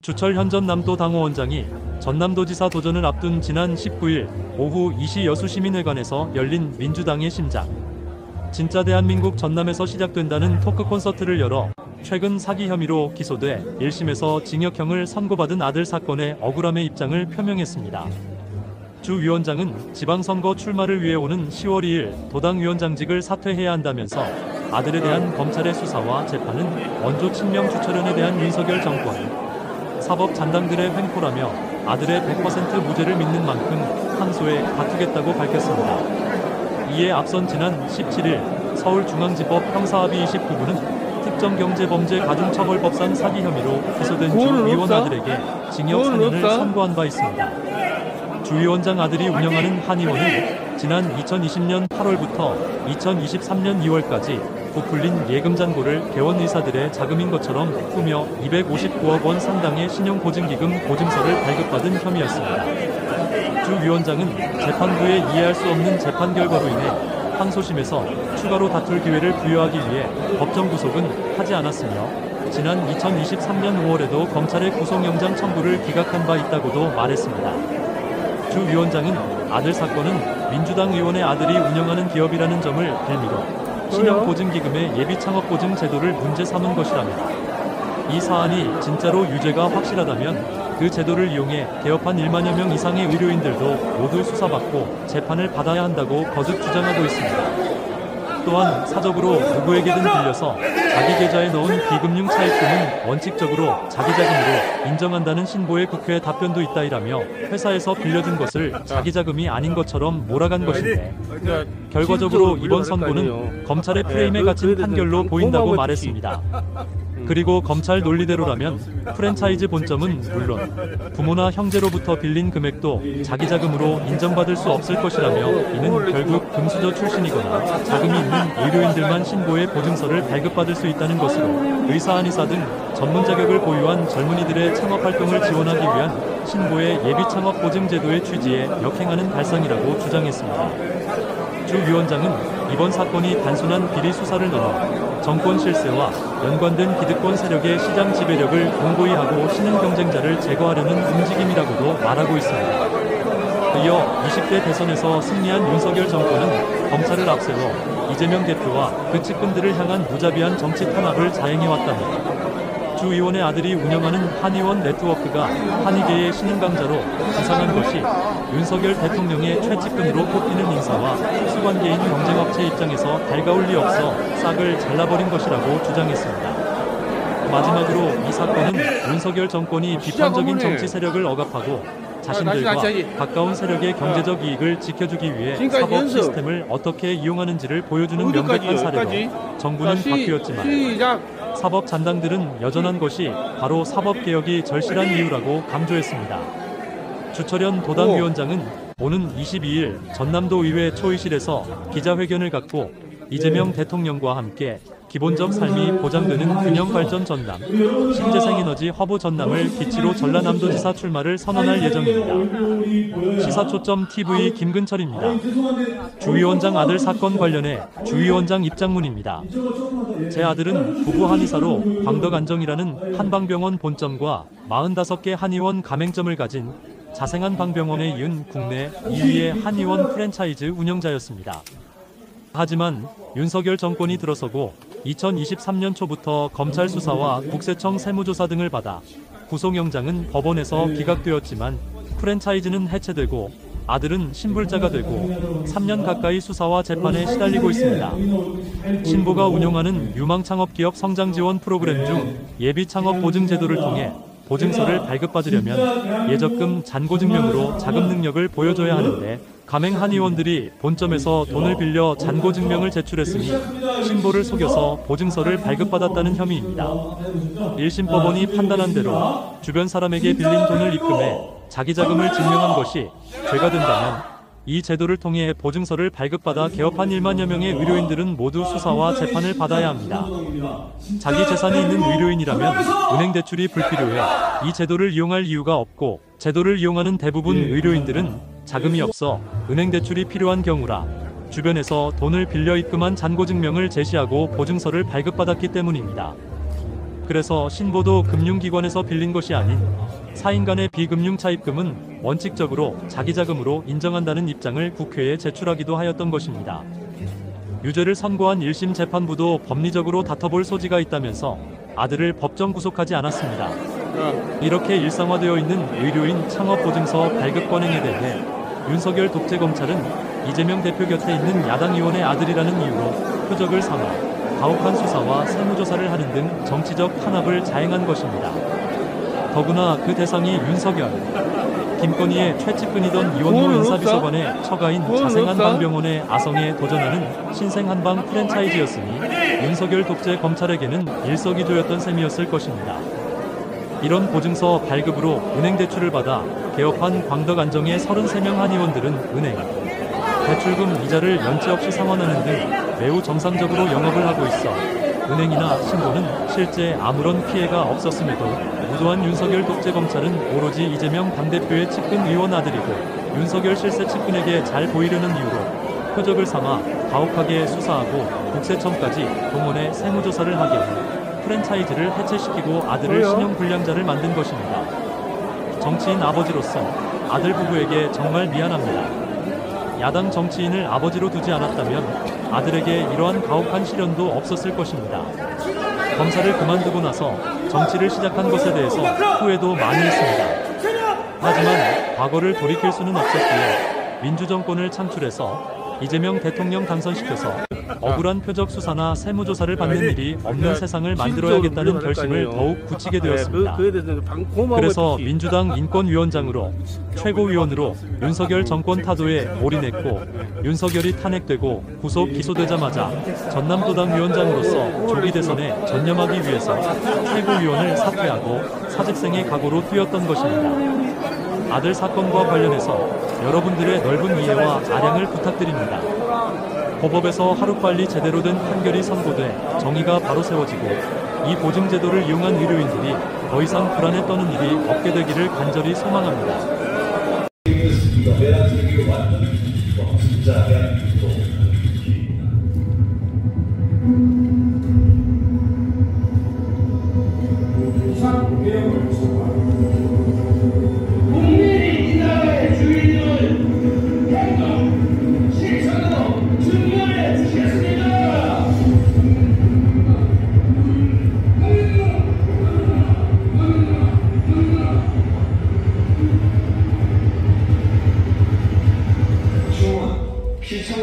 주철 현 전남도 당호원장이 전남도지사 도전을 앞둔 지난 19일 오후 이시 여수시민회관에서 열린 민주당의 심장, 진짜 대한민국 전남에서 시작된다는 토크 콘서트를 열어 최근 사기 혐의로 기소돼 1심에서 징역형을 선고받은 아들 사건의 억울함의 입장을 표명했습니다. 주 위원장은 지방선거 출마를 위해 오는 10월 2일 도당위원장직을 사퇴해야 한다면서 아들에 대한 검찰의 수사와 재판은 원조 친명 주철현에 대한 윤석열 정권, 사법 잔당들의 횡포라며 아들의 100% 무죄를 믿는 만큼 항소에 다투겠다고 밝혔습니다. 이에 앞선 지난 17일 서울중앙지법 형사합의 29부는 특정경제범죄 가중처벌법상 사기 혐의로 기소된 주 위원 아들에게 징역 4년을 선고한 바 있습니다. 주 위원장 아들이 운영하는 한의원은 지난 2020년 8월부터 2023년 2월까지 부풀린 예금 잔고를 개원 의사들의 자금인 것처럼 꾸며 259억 원 상당의 신용보증기금 보증서를 발급받은 혐의였습니다. 주 위원장은 재판부에 이해할 수 없는 재판 결과로 인해 항소심에서 추가로 다툴 기회를 부여하기 위해 법정 구속은 하지 않았으며 지난 2023년 5월에도 검찰의 구속영장 청구를 기각한 바 있다고도 말했습니다. 주 위원장은 아들 사건은 민주당 의원의 아들이 운영하는 기업이라는 점을 빌미로 신용보증기금의 예비창업보증 제도를 문제 삼은 것이라며 이 사안이 진짜로 유죄가 확실하다면 그 제도를 이용해 개업한 1만여 명 이상의 의료인들도 모두 수사받고 재판을 받아야 한다고 거듭 주장하고 있습니다. 또한 사적으로 누구에게든 빌려서 자기 계좌에 넣은 비금융 차입금은 원칙적으로 자기 자금으로 인정한다는 신보의 국회 답변도 있다이라며 회사에서 빌려준 것을 자기 자금이 아닌 것처럼 몰아간 것인데 결과적으로 이번 선고는 검찰의 프레임에 갇힌 판결로 보인다고 말했습니다. 그리고 검찰 논리대로라면 프랜차이즈 본점은 물론 부모나 형제로부터 빌린 금액도 자기 자금으로 인정받을 수 없을 것이라며 이는 결국 금수저 출신이거나 자금이 있는 의료인들만 신고의 보증서를 발급받을 수 있다는 것으로 의사, 한의사 등 전문 자격을 보유한 젊은이들의 창업활동을 지원하기 위한 신고의 예비창업보증제도의 취지에 역행하는 발상이라고 주장했습니다. 주 위원장은 이번 사건이 단순한 비리 수사를 넘어 정권 실세와 연관된 기득권 세력의 시장 지배력을 공고히 하고 신흥 경쟁자를 제거하려는 움직임이라고도 말하고 있습니다. 이어 20대 대선에서 승리한 윤석열 정권은 검찰을 앞세워 이재명 대표와 그 측근들을 향한 무자비한 정치 탄압을 자행해왔다며 주 의원의 아들이 운영하는 한의원 네트워크가 한의계의 신흥 강자로 부상한 것이 윤석열 대통령의 최측근으로 꼽히는 인사와 수관계인 경쟁업체 입장에서 달가울 리 없어 싹을 잘라버린 것이라고 주장했습니다. 마지막으로 이 사건은 윤석열 정권이 비판적인 정치 세력을 억압하고 자신들과 가까운 세력의 경제적 이익을 지켜주기 위해 사법 시스템을 어떻게 이용하는지를 보여주는 명백한 사례로 정부는 바뀌었지만 사법 잔당들은 여전한 것이 바로 사법개혁이 절실한 이유라고 강조했습니다. 주철현 도당위원장은 오는 22일 전남도 의회 초의실에서 기자회견을 갖고 이재명 대통령과 함께 기본적 삶이 보장되는 균형발전 전남, 신재생에너지 허브 전남을 기치로 전라남도지사 출마를 선언할 예정입니다. 시사초점.tv 김근철입니다. 주 위원장 아들 사건 관련해 주 위원장 입장문입니다. 제 아들은 부부 한의사로 광덕안정이라는 한방병원 본점과 45개 한의원 가맹점을 가진 자생한 방병원에 이은 국내 2위의 한의원 프랜차이즈 운영자였습니다. 하지만 윤석열 정권이 들어서고 2023년 초부터 검찰 수사와 국세청 세무조사 등을 받아 구속영장은 법원에서 기각되었지만 프랜차이즈는 해체되고 아들은 신불자가 되고 3년 가까이 수사와 재판에 시달리고 있습니다. 신보가 운영하는 유망창업기업 성장지원 프로그램 중 예비창업보증제도를 통해 보증서를 발급받으려면 예적금 잔고증명으로 자금 능력을 보여줘야 하는데 가맹 한의원들이 본점에서 돈을 빌려 잔고증명을 제출했으니 신보를 속여서 보증서를 발급받았다는 혐의입니다. 1심 법원이 판단한 대로 주변 사람에게 빌린 돈을 입금해 자기 자금을 증명한 것이 죄가 된다면 이 제도를 통해 보증서를 발급받아 개업한 1만여 명의 의료인들은 모두 수사와 재판을 받아야 합니다. 자기 재산이 있는 의료인이라면 은행 대출이 불필요해 이 제도를 이용할 이유가 없고 제도를 이용하는 대부분 의료인들은 자금이 없어 은행 대출이 필요한 경우라 주변에서 돈을 빌려 입금한 잔고증명을 제시하고 보증서를 발급받았기 때문입니다. 그래서 신보도 금융기관에서 빌린 것이 아닌 사인 간의 비금융 차입금은 원칙적으로 자기 자금으로 인정한다는 입장을 국회에 제출하기도 하였던 것입니다. 유죄를 선고한 1심 재판부도 법리적으로 다퉈볼 소지가 있다면서 아들을 법정 구속하지 않았습니다. 이렇게 일상화되어 있는 의료인 창업보증서 발급 관행에 대해 윤석열 독재검찰은 이재명 대표 곁에 있는 야당 의원의 아들이라는 이유로 표적을 삼아 가혹한 수사와 세무조사를 하는 등 정치적 탄압을 자행한 것입니다. 더구나 그 대상이 윤석열, 김건희의 최측근이던 이원호 인사비서관의 처가인 자생한방병원의 아성에 도전하는 신생한방 프랜차이즈였으니 윤석열 독재검찰에게는 일석이조였던 셈이었을 것입니다. 이런 보증서 발급으로 은행 대출을 받아 개업한 광덕안정의 33명 한의원들은 은행, 대출금 이자를 연체 없이 상환하는 등 매우 정상적으로 영업을 하고 있어 은행이나 신고는 실제 아무런 피해가 없었음에도 무도한 윤석열 독재검찰은 오로지 이재명 당대표의 측근 의원 아들이고 윤석열 실세 측근에게 잘 보이려는 이유로 표적을 삼아 가혹하게 수사하고 국세청까지 동원해 세무조사를 하게 해 프랜차이즈를 해체시키고 아들을 신용불량자를 만든 것입니다. 정치인 아버지로서 아들 부부에게 정말 미안합니다. 야당 정치인을 아버지로 두지 않았다면 아들에게 이러한 가혹한 시련도 없었을 것입니다. 검사를 그만두고 나서 정치를 시작한 것에 대해서 후회도 많이 했습니다. 하지만 과거를 돌이킬 수는 없었기에 민주정권을 창출해서 이재명 대통령 당선시켜서 억울한 표적 수사나 세무조사를 받는 일이 없는 세상을 만들어야겠다는 결심을 더욱 굳히게 되었습니다. 그래서 민주당 인권위원장으로 최고위원으로 윤석열 정권 타도에 올인했고 윤석열이 탄핵되고 구속 기소되자마자 전남도당 위원장으로서 조기 대선에 전념하기 위해서 최고위원을 사퇴하고 사직생의 각오로 뛰었던 것입니다. 아들 사건과 관련해서 여러분들의 넓은 이해와 아량을 부탁드립니다. 고법에서 하루빨리 제대로 된 판결이 선고돼 정의가 바로 세워지고 이 보증제도를 이용한 의료인들이 더 이상 불안에 떠는 일이 없게 되기를 간절히 소망합니다. 실천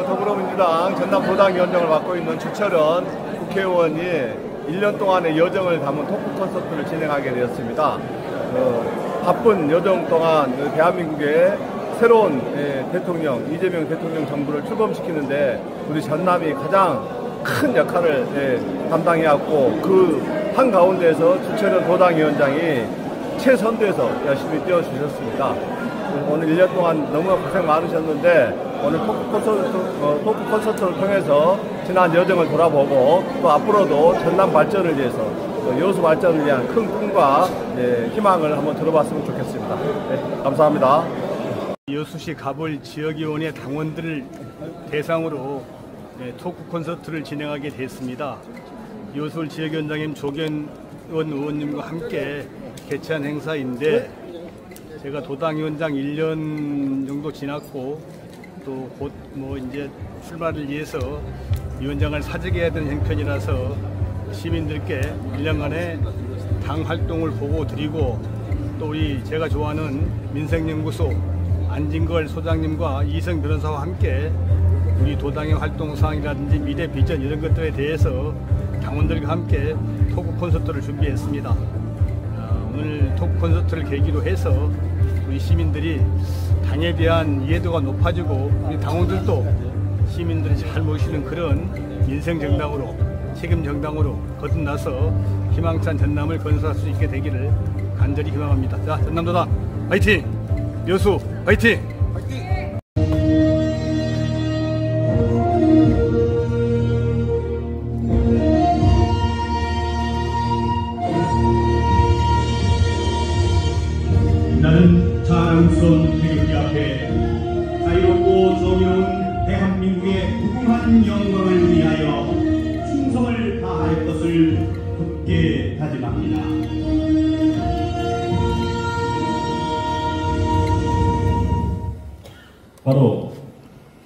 더불어민주당 전남도당위원장을 맡고 있는 주철원 국회의원이 1년 동안의 여정을 담은 토크 콘서트를 진행하게 되었습니다. 바쁜 여정 동안 대한민국의 새로운 대통령, 이재명 대통령 정부를 출범시키는데 우리 전남이 가장 큰 역할을 담당해왔고, 그 한가운데에서 주철원 도당위원장이 최선두에서 열심히 뛰어주셨습니다. 오늘 1년 동안 너무나 고생 많으셨는데 오늘 토크 콘서트를 통해서 지난 여정을 돌아보고 또 앞으로도 전남 발전을 위해서 여수 발전을 위한 큰 꿈과 희망을 한번 들어봤으면 좋겠습니다. 네, 감사합니다. 여수시 가볼 지역위원회 당원들을 대상으로 토크 콘서트를 진행하게 됐습니다. 여수 지역위원장님 조경원 의원님과 함께 개최한 행사인데, 제가 도당위원장 1년 정도 지났고 또 곧 이제 출마를 위해서 위원장을 사직해야 되는 형편이라서 시민들께 1년간의 당 활동을 보고 드리고, 또 우리 제가 좋아하는 민생연구소 안진걸 소장님과 이성 변호사와 함께 우리 도당의 활동사항이라든지 미래 비전 이런 것들에 대해서 당원들과 함께 토크 콘서트를 준비했습니다. 오늘 토크 콘서트를 계기로 해서 우리 시민들이 당에 대한 이해도가 높아지고, 우리 당원들도 시민들이 잘 모시는 그런 민생정당으로, 책임정당으로 거듭나서 희망찬 전남을 건설할 수 있게 되기를 간절히 희망합니다. 자, 전남도당 화이팅! 여수 화이팅! 나는 자랑스러운 태극기 앞에 자유롭고 정의로운 대한민국의 무궁한 영광을 위하여 충성을 다할 것을 굳게 다짐합니다. 바로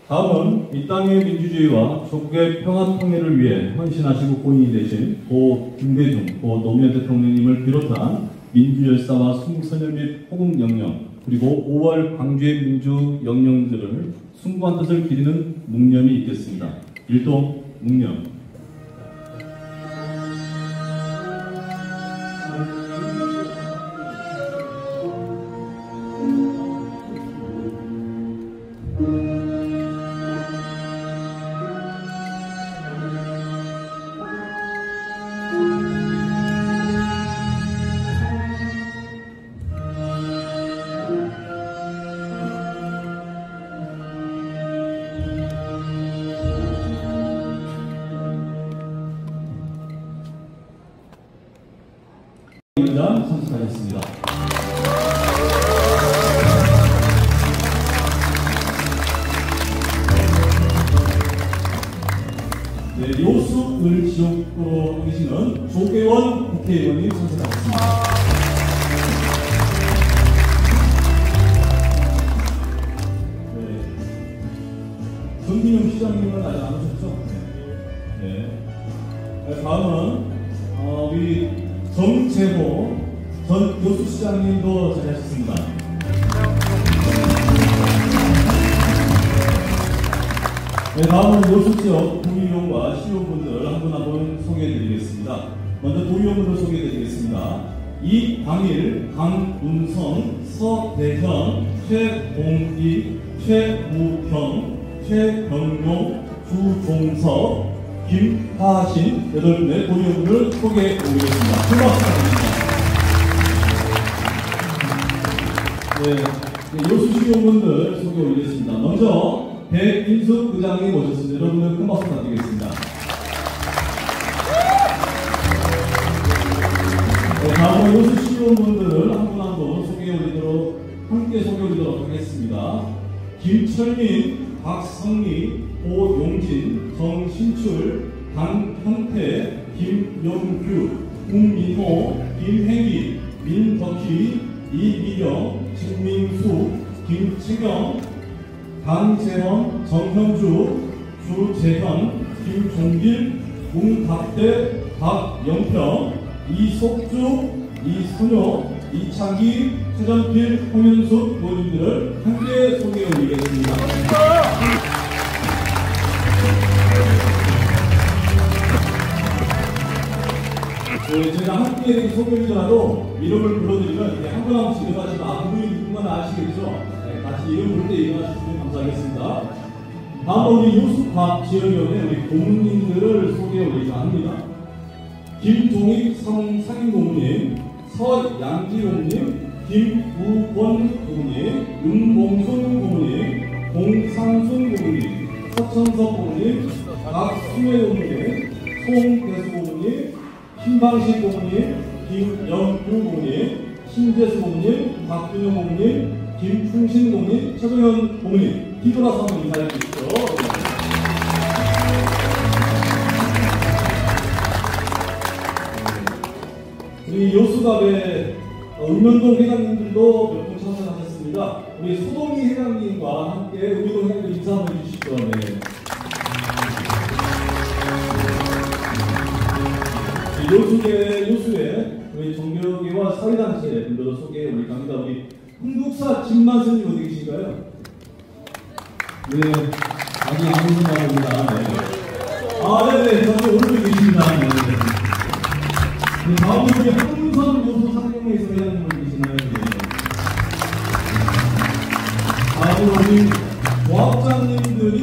다음은 이 땅의 민주주의와 조국의 평화 통일을 위해 헌신하시고 고인이 되신 고 김대중, 고 노무현 대통령님을 비롯한 민주열사와 순국선열 및 호국영령, 그리고 5월 광주의 민주영령들을 숭고한 뜻을 기리는 묵념이 있겠습니다. 일동 묵념. 위원장 선출하겠습니다. 네, 여수을 지역구로 계시는 조계원 국회의원이 선출하겠습니다. 네, 정진영 시장님은 아직 안 오셨죠? 네. 다음은 우리 정재호 전 여수시장님도 자리하셨습니다. 네, 다음은 여수지역 도의원과 시의원분들 한 분 한 분 소개해드리겠습니다. 먼저 도의원분들 소개해드리겠습니다. 이광일, 강운성, 서대현, 최봉희, 최무형, 최병용, 주종석, 김하신 8분의 도의원분을 소개해 드리겠습니다. 큰 박수 부탁드립니다. 네, 여수시의원분들 소개 올리겠습니다. 먼저 백인숙 의장님 모셨습니다. 여러분들 큰 박수 부탁드리겠습니다. 네, 다음으로 여수시의원분들을 한 분 한 분 소개해 올리도록 함께 소개해 올리도록 하겠습니다. 김철민, 박성미, 고용진, 정신출, 강현태, 김영규, 국민호, 김행기, 민덕희, 이미경, 진민수, 김채경, 강재원, 정현주, 주재현, 김종길, 문갑대, 박영평, 이석주, 이선효, 이창기, 최전필, 홍윤숙 의원님들을 함께 소개해 드리겠습니다. 제가 함께 이렇게 소개해드리더라도 이름을 불러드리면 한 분 한 분씩 일어나시면 누구만 아시겠죠? 네, 같이 이름 부를 때 일어나주시면 감사하겠습니다. 다음으로 우리 요수박 지역위원회 우리 고문님들을 소개해드리자 합니다. 김종익 상임고문님, 서양기고문님, 김우권 고문님, 윤봉순 고문님, 공상순 고문님, 서천석 고문님, 박수혜 고문님, 송대수 고문님, 신방식 고문님, 김영규 고문님, 신재수 고문님, 박준영 고문님, 김충신 고문님, 최동현 고문님, 뒤돌아서 한번 인사해 주십시오. 우리 요수갑의 읍면동 회장님들도 몇 분 참석하셨습니다. 우리 소동희 회장님과 함께 우리도 회장님 인사 한번 해주십시오. 네. 요수회 우리 종교계와 사회단체 분들도 소개해 우리 갑니다. 우리 흥국사 진만스님 어디 계신가요? 네, 아직 안 오신다고합니다. 네. 네네, 저도 오른쪽에 계십니다. 네. 네, 다음은 우리 한문선 요소 상경회에서 회장님 계시나요? 네. 다음은 우리 조합장님들이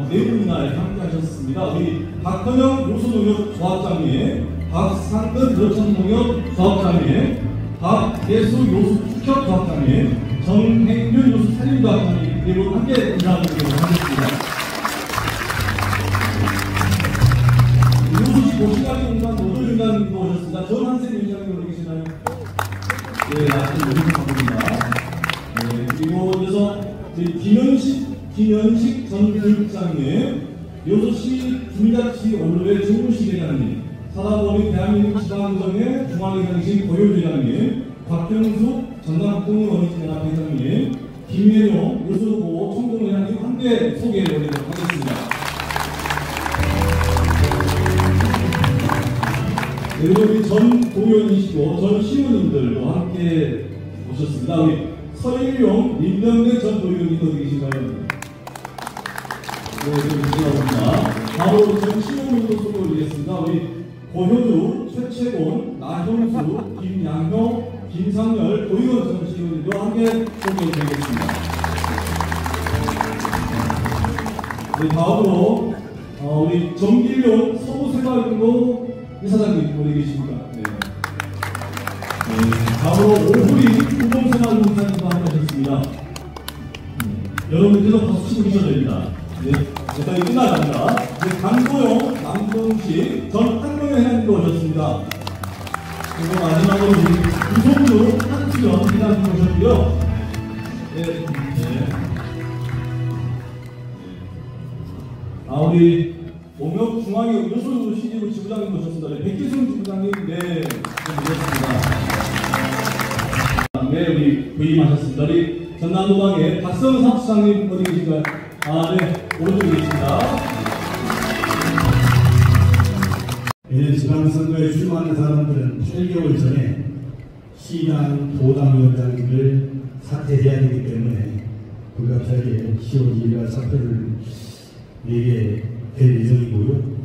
네 분이나 함께 하셨습니다. 우리 박헌영 요소농협 조합장님, 박상근 여천농협 조합장님, 박예수 요수 축협 조합장님, 정행균 요수 살림 조합장님 네 분 함께 인사드리도록 하겠습니다. 요수시 고시가리 공단 노조 인단님도 오셨습니다. 전한생 위원장님 어디 계시나요? 네, 아직 모르겠습니다. 네, 그리고 그래서 김현식 전 교육장님, 요소시 주민자치 원로회 정무시 회장님, 사단법인 대한민국 지방정회 중앙회장실 고효회장님, 박경숙 전남동의 원리진연합 회장님, 김혜룡 요소보 총동회장님 함께 소개해드리도록 하겠습니다. 그리고 우리 전 도의원이시고 전 시의원님들도 함께 오셨습니다. 우리 서일용 민병대 전 도의원님 어디 계신가요? 네, 감사합니다. 바로 전 시의원님도 소개해드리겠습니다. 우리 고효주, 최채곤, 나형수, 김양효, 김상열 도의원 전 시의원님도 함께 소개해드리겠습니다. 네, 다음으로 우리 정길용 서부생활연구 이사장님 어디 계십니까? 네. 다음으로 오후리 후봉생활연구 이사님도 함께 하셨습니다. 여러분 계속 박수 치고 계셔야 됩니다. 네, 여기까지 끝나갑니다. 네, 강도영, 남동식 전 한명회장님도 오셨습니다. 그리고 마지막으로 우성루 한수연 회장님 오셨고요. 네. 우리 농협중앙회 요소 시지부 지부장님 오셨습니다. 네, 백기순 지부장님, 네, 오셨습니다. 네, 우리 부임하셨습니다. 우리 전남도당의 박성 사무장님 어디 계신가요? 네, 오른쪽에 계십니다. 내년 지방선거에 출마하는 사람들은 8개월 전에 시당 도당위원장을 사퇴해야 되기 때문에 불가피하게 10월 2일날 사표를 내게 될 예정이고요.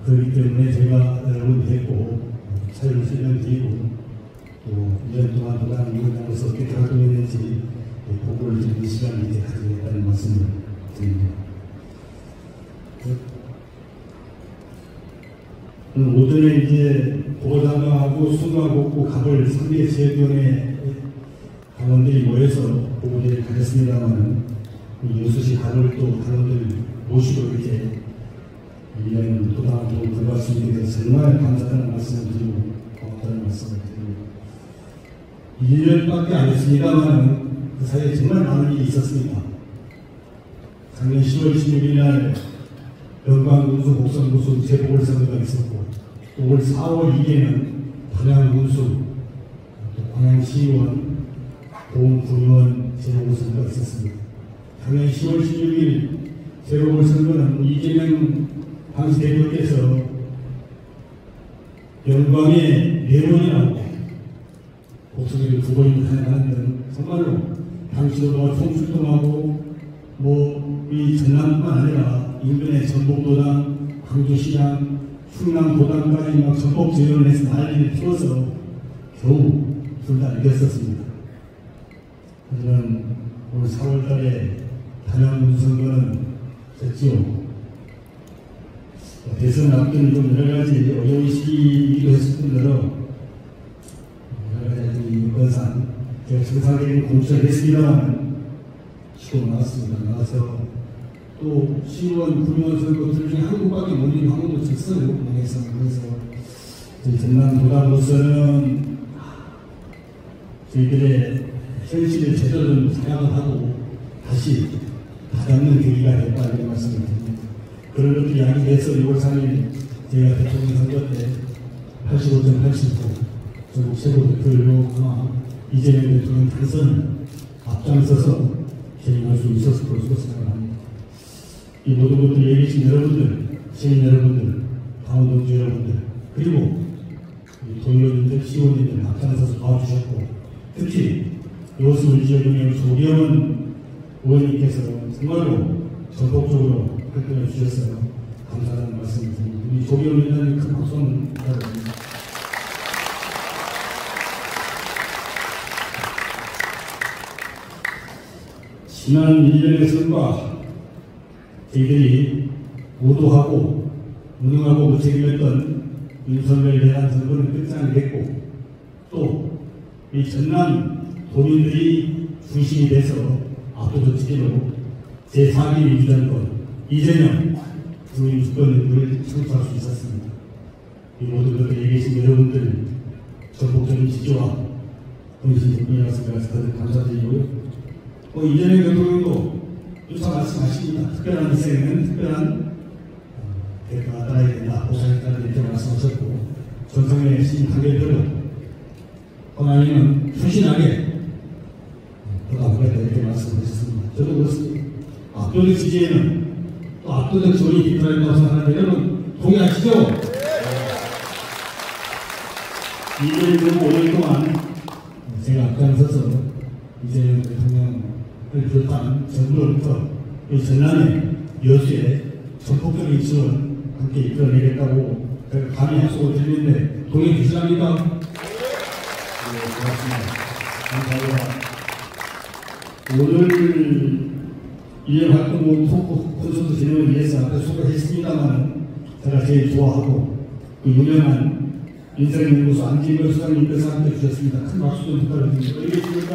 그렇기 때문에 제가 여러분 뵙고 사연을 설명드리고 또 1년 동안 도당위원장으로서 어떻게 활동했는지 보고를 드리는 시간을 이제 가지겠다는 말씀을 드립니다. 오전에 이제 보상하고 순간복구 갑을 3개 지역위원회 당원들이 모여서 보고를 가졌습니다만 요수시 갑을 또 당원들 모시고 이렇게 이런 도당도 불구할 수 있게 돼서 정말 감사하다는 말씀을 드리고 고맙다는 말씀을 드리고 1년밖에 안 했습니다만 그 사이에 정말 많은 일이 있었습니다. 작년 10월 16일 날 영광운수 복선구수 재보궐선거가 있었고, 또 올 4월 2일에는 단양운수, 또 광양시의원, 도움군의원 재보궐선거가 있었습니다. 작년 10월 16일 재보궐선거는 이재명 당시 대표께서 영광에 4번이나 복수기를 2번이나 하는 등 정말로 당시도 총출동하고 이 전남뿐만 아니라 인근의 전북도당, 광주시장, 충남도당까지 막 전폭 지원을 해서 난리를 피워서 겨우 둘 다 이겼었습니다. 하지만 올 4월달에 단양 선거는 졌지요. 대선 앞두는 좀 여러 가지 어려운 시기이기도 했을 뿐더러 여러 가지 여건상 제가 정상적인 공천을 했습니다만 시고 나왔습니다. 나와서 또 시의원, 군의원 선거 둘 중에 한 곳밖에 못 이긴 한 곳도 졌어요. 그래서 저희 전남도당으로서는 저희들의 현실을 제대로 좀 생각을 하고 다시 다잡는 계기가 됐다 이런 말씀을 드립니다. 그런 것들이 야기돼서 6월 3일 제가 대통령 선거 때 85.89 전국 최고 득표율로 아마 이재명 대통령 당선을 앞장서서 진행할 수 있었을 것으로 생각합니다. 이 모든 것들 여기 계신 여러분들, 시민 여러분들, 강원동지 여러분들, 그리고 도의원님들, 시의원님들 앞장서서 도와주셨고, 특히 요수 지역의 조경원 의원님께서 정말로 전폭적으로 활동해 주셔서 감사하다는 말씀을 드립니다. 우리 조경원 의원님 큰 박수 한번 부탁드립니다. 지난 1년의 선거와 저희들이 무도하고 무능하고 무책임했던 윤석열에 대한 선거는 끝장이 됐고, 또 이 전남 도민들이 중심이 돼서 압도적 지지로 제4기 민주정권 이재명 국민 주권을 창출할 수 있었습니다. 이 모든 것들에 계신 여러분들 전폭적인 지지와 헌신 국민이라서 제가 감사드리고요. 이재명 대통령도 유사 말씀하십니다. 특별한 인생에는 특별한 대가가 따라야 된다, 보상이 따라야 된다 이렇게 말씀하셨고, 전성의 신 관계대로 하나님은 충신하게 보답하겠다 이렇게 말씀하셨습니다. 저도 그렇습니다. 압도적 지지에는 또 압도적 지원이 필요할 거라고 생각하는데 여러분 동의하시죠? 2년 그리고 5년 동안 제가 앞장서서 이재명 대통령을 비롯한 정부로부터 이 전남의 여수에 전폭적인 지원 함께 이끌어내겠다고 제가 감히 약속을 드리는데 동의 주시합니까? 네, 고맙습니다. 감사합니다. 오늘 이해 활동 토크 콘서트 진행을 위해서 앞에 소개했습니다만 제가 제일 좋아하고 그 유명한 인생연구소 안진걸 수장님께서 함께 주셨습니다. 큰 박수 좀 부탁드립니다. 여기 계십니까?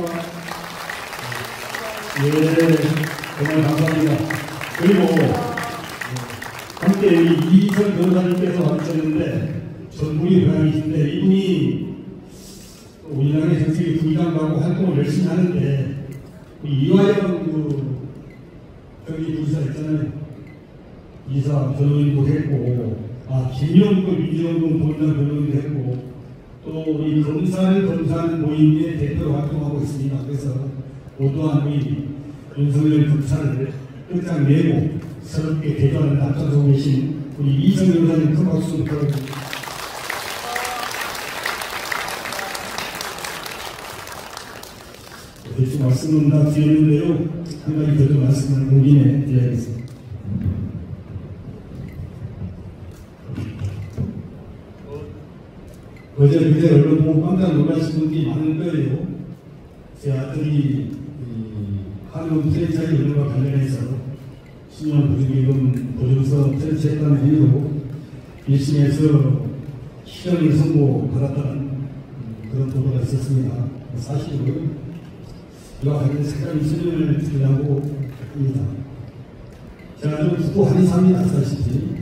예, 정말 감사합니다. 그리고 함께 이희선 변호사님께서 와주셨는데 전국이 고향이신데 이분이 우리나라의 정책에 분당하고 활동을 열심히 하는데 이화영 경기부지사 있잖아요. 이사 변호인도 했고, 김영권 민주연구원 본당 변호인도 했고, 또 이 검사를 검사하는 모임의 대표로 활동하고 있습니다. 그래서 모두한 우리 윤석열 검사를 끝장내고 새롭게 개혁하는 앞장서고 계신 우리 이성 변호사님 큰 박수 부탁드립니다. 대충 말씀은 다 드렸는데요. 한 가지 더 말씀을 공인해 드려야겠습니다. 그제 언론 보고 깜짝 놀라신 분들이 많은 거예요. 제 아들이 한국 프랜차이즈 운영과 관련해서 신용 보증기금 보증서 프랜차이즈라는 이유로 1심에서 실형을 선고받았다는 그런 보도가 있었습니다. 사실은 이와 관련 색깔 설명을 드리려고 합니다. 제가 좀 듣고 한의사입니다. 아시다시피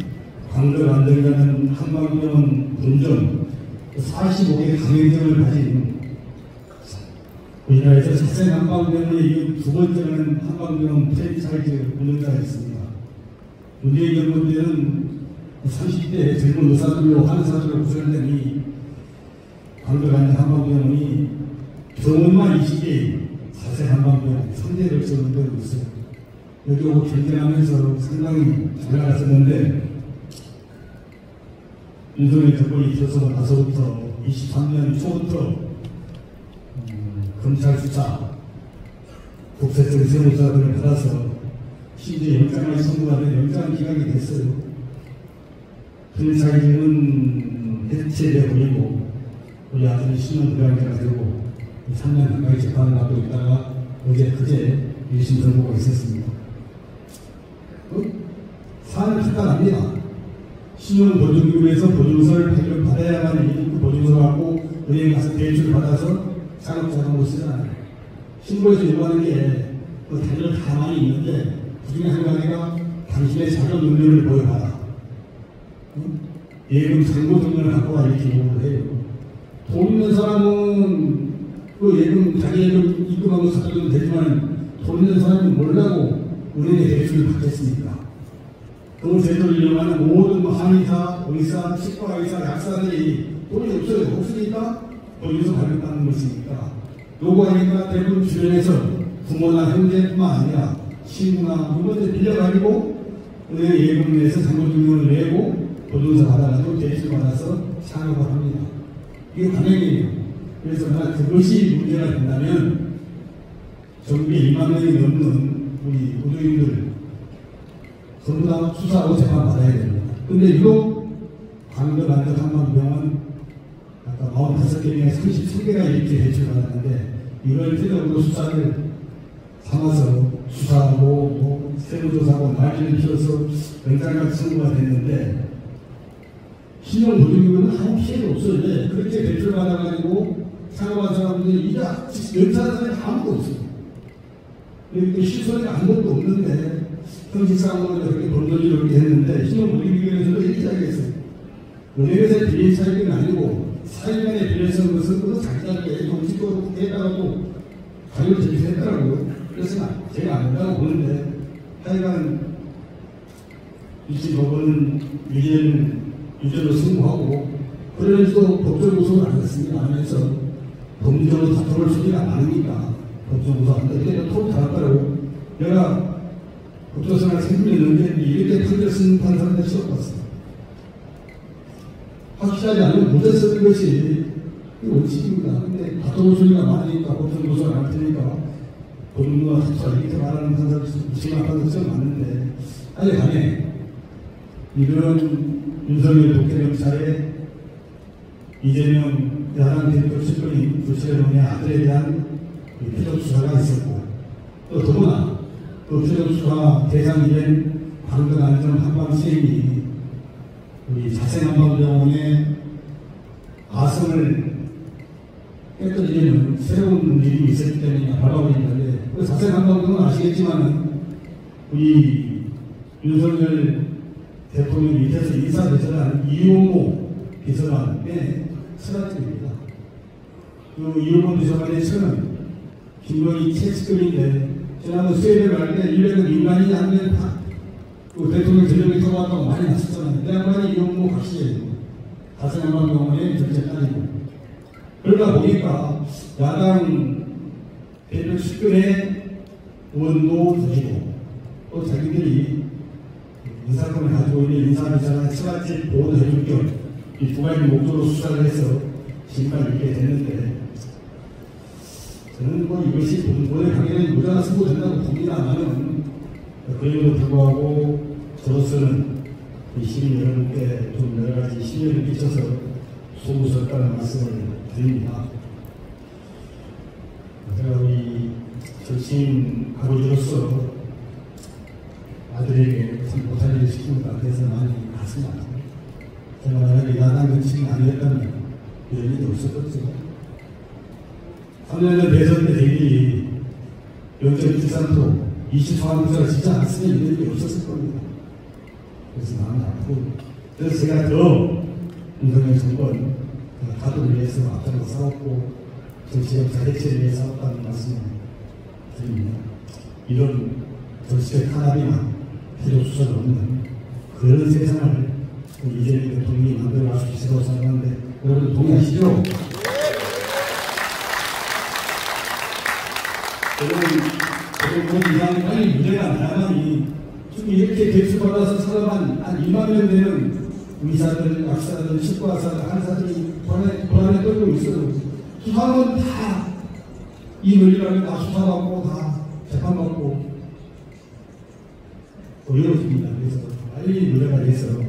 광덕 안정이라는 한방병원 본점 45개 가맹점을 가진 우리나라에서 자생 한방병원에 이은 두 번째는 한방병원 프랜차이즈 운영자가 있습니다. 문재인 정부 때는 30대 젊은 의사들로 환사들로 구성된 이 광덕한 한방병원이 병원만 20개인 자생 한방병원 3대를 지원되고 있어요. 여기 오고 경쟁하면서 상당히 잘 나갔었는데 윤석열 정권이 들어서고 나서부터 23년 초부터 검찰 수사, 국세청 세무조사를 받아서 심지어 영장을 선고가 된 영장 기각이 됐어요. 프랜차이즈는 해체되어 버리고 우리 아들은 신용 불량자가 되고 3년 가까이 재판을 받고 있다가 그제 1심 선고가 있었습니다. 사안을 판단합니다. 신용보증기구에서 보증서를 발급받아야만 그 보증서 갖고 은행에 가서 대출을 받아서 자금자금으로 쓰잖아요. 신고에서 요구하는 게 단위를 다 많이 있는데 그중에 한 가지가 당신의 자금 능력을 보여봐라. 예금 잔고 등록을 갖고 와 이렇게 요구를 해요. 돈 있는 사람은 그 예금 자기 예금 입금하고 사주면 되지만 돈 있는 사람은 몰라고 은행에 대출을 받겠습니까? 그 제도를 이용하는 모든 한의사, 의사, 치과의사, 약사들이 돈이 없어요. 없으니까 거기서 발급받는 것이니까 요구하니까 대부분 주변에서 부모나 형제뿐만 아니라 친구나 누구한테 빌려가지고 은행 예금을 내서 잔고증명을 내고 보증서 받아가지고 대출 받아서 창업을 합니다. 이게 관행이에요. 그래서 만약 그것이 문제가 된다면 전국에 2만 명이 넘는 우리 의료인들 전부 다 수사하고 재판 받아야 됩니다. 근데 이거 광덕 한방병원 아까 45개 중에 33개가 이렇게 대출받았는데 이걸 최종으로 수사를 삼아서 수사하고 뭐 세무조사하고 말리를 피워서 영장까지 선고가 됐는데 신용보증기구는 아무 피해도 없어요. 그렇게 대출받아가지고 창업한 사람들이 이제 연차한 사람이 아무도 없어요. 그리고 실손이 아무것도 없는데 형식상으로 그렇게 번돈이 그렇게 했는데 신용보증기구에서도 이렇게 이야기했어요. 은행에서의 비리 차익은 아니고 사회간에 빌려서 것은 그것도 자기들에게 정식으로 해달라고 가격을 제시했더라고요. 그래서 제가 안 된다고 보는데 하여간 일심법원은 유죄로 선고하고 그러면서도 법정 구속을 안 했습니다. 하면서 법률적으로 다툴 소리가 많으니까 법정 구속 안 했는데 토를 달았더라고. 내가 법정생활 30년 넘게 이렇게 판결 쓴 판사한테 처음 봤어. 확실하지 않으면 무죄 쓰는 것이 원칙입니다. 근데 다툴 소리가 많으니까 법정 구속을 안 했으니까 법률과 다투자 이렇게 말하는 판사도 무심한 판사도 많은데 하여간에 이런 윤석열 독재경찰에 이재명 야당 대표 측근인 구체령의 아들에 대한 표적 수사가 있었고 또 더구나 그 표적 수사 대상이 된 광덕안전 한방시행이 우리 자생한방병원의 아성을 깨뜨리는 새로운 일이 있었기 때문에 발발했는데 그 자생한방병원은 아시겠지만 우리 윤석열 대통령 밑에서 인사대전한 이용호 비서관의 처갓집입니다. 그 이용호 비서관의 처는 김건희 최측근인데 지난번 수혜를 갈 때 1년은 인간이 하면 그 대통령 전용이 터고왔다고 많이 났었잖아요. 그 양반이 이용호 각시예요. 자생한방병원의 정책단이고 그러다 보니까 야당 대표 측근의 의원도 드리고 또 자기들이 인사권을 가지고 있는 인사비서나 처갓집 보호도 해줄 겸 이 두 가지 목적으로 수사를 해서 지금까지 이렇게 됐는데 저는 뭐 이것이 본의 당연히 무죄가 선고된다고 봅니다만은 그에도 불구하고 저로서는 이 시민 여러분께 좀 여러 가지 심려를 끼쳐서 소구스럽다는 말씀을 드립니다. 제가 우리 절친 아버지로서 아들에게 참 못할 일을 시키는 것 같아서 많이 가슴이 아프고 제가 만약에 야당 정치인이 아니었다면 이런 일이 없었겠죠. 3년 전 대선 때 대기 0.13% 24%가 진짜 않았으면 이런 일이 없었을 겁니다. 그래서 마음이 아프고 그래서 제가 더 윤석열 정권 가족을 위해서 앞장서 싸웠고 정치적 자대체를 위해 싸웠다는 말씀을 드립니다. 이런 정치적 탄압이나 필요 수사가 없는 그런 세상을 이재명 대통령이 만들어갈 수 있을 거라고 생각하는데 여러분 동의하시죠? 여러분 그 이상 빨리 문제가 나가니 좀 이렇게 대수받아서 사람한 한 2만 명 되는 의사들, 약사들, 치과의사들, 한사들이 불안에 떨고 있어도 수사는 다 이 논리라면 다 수사받고 다 재판받고 어려워집니다. 그래서 빨리 노래가 돼서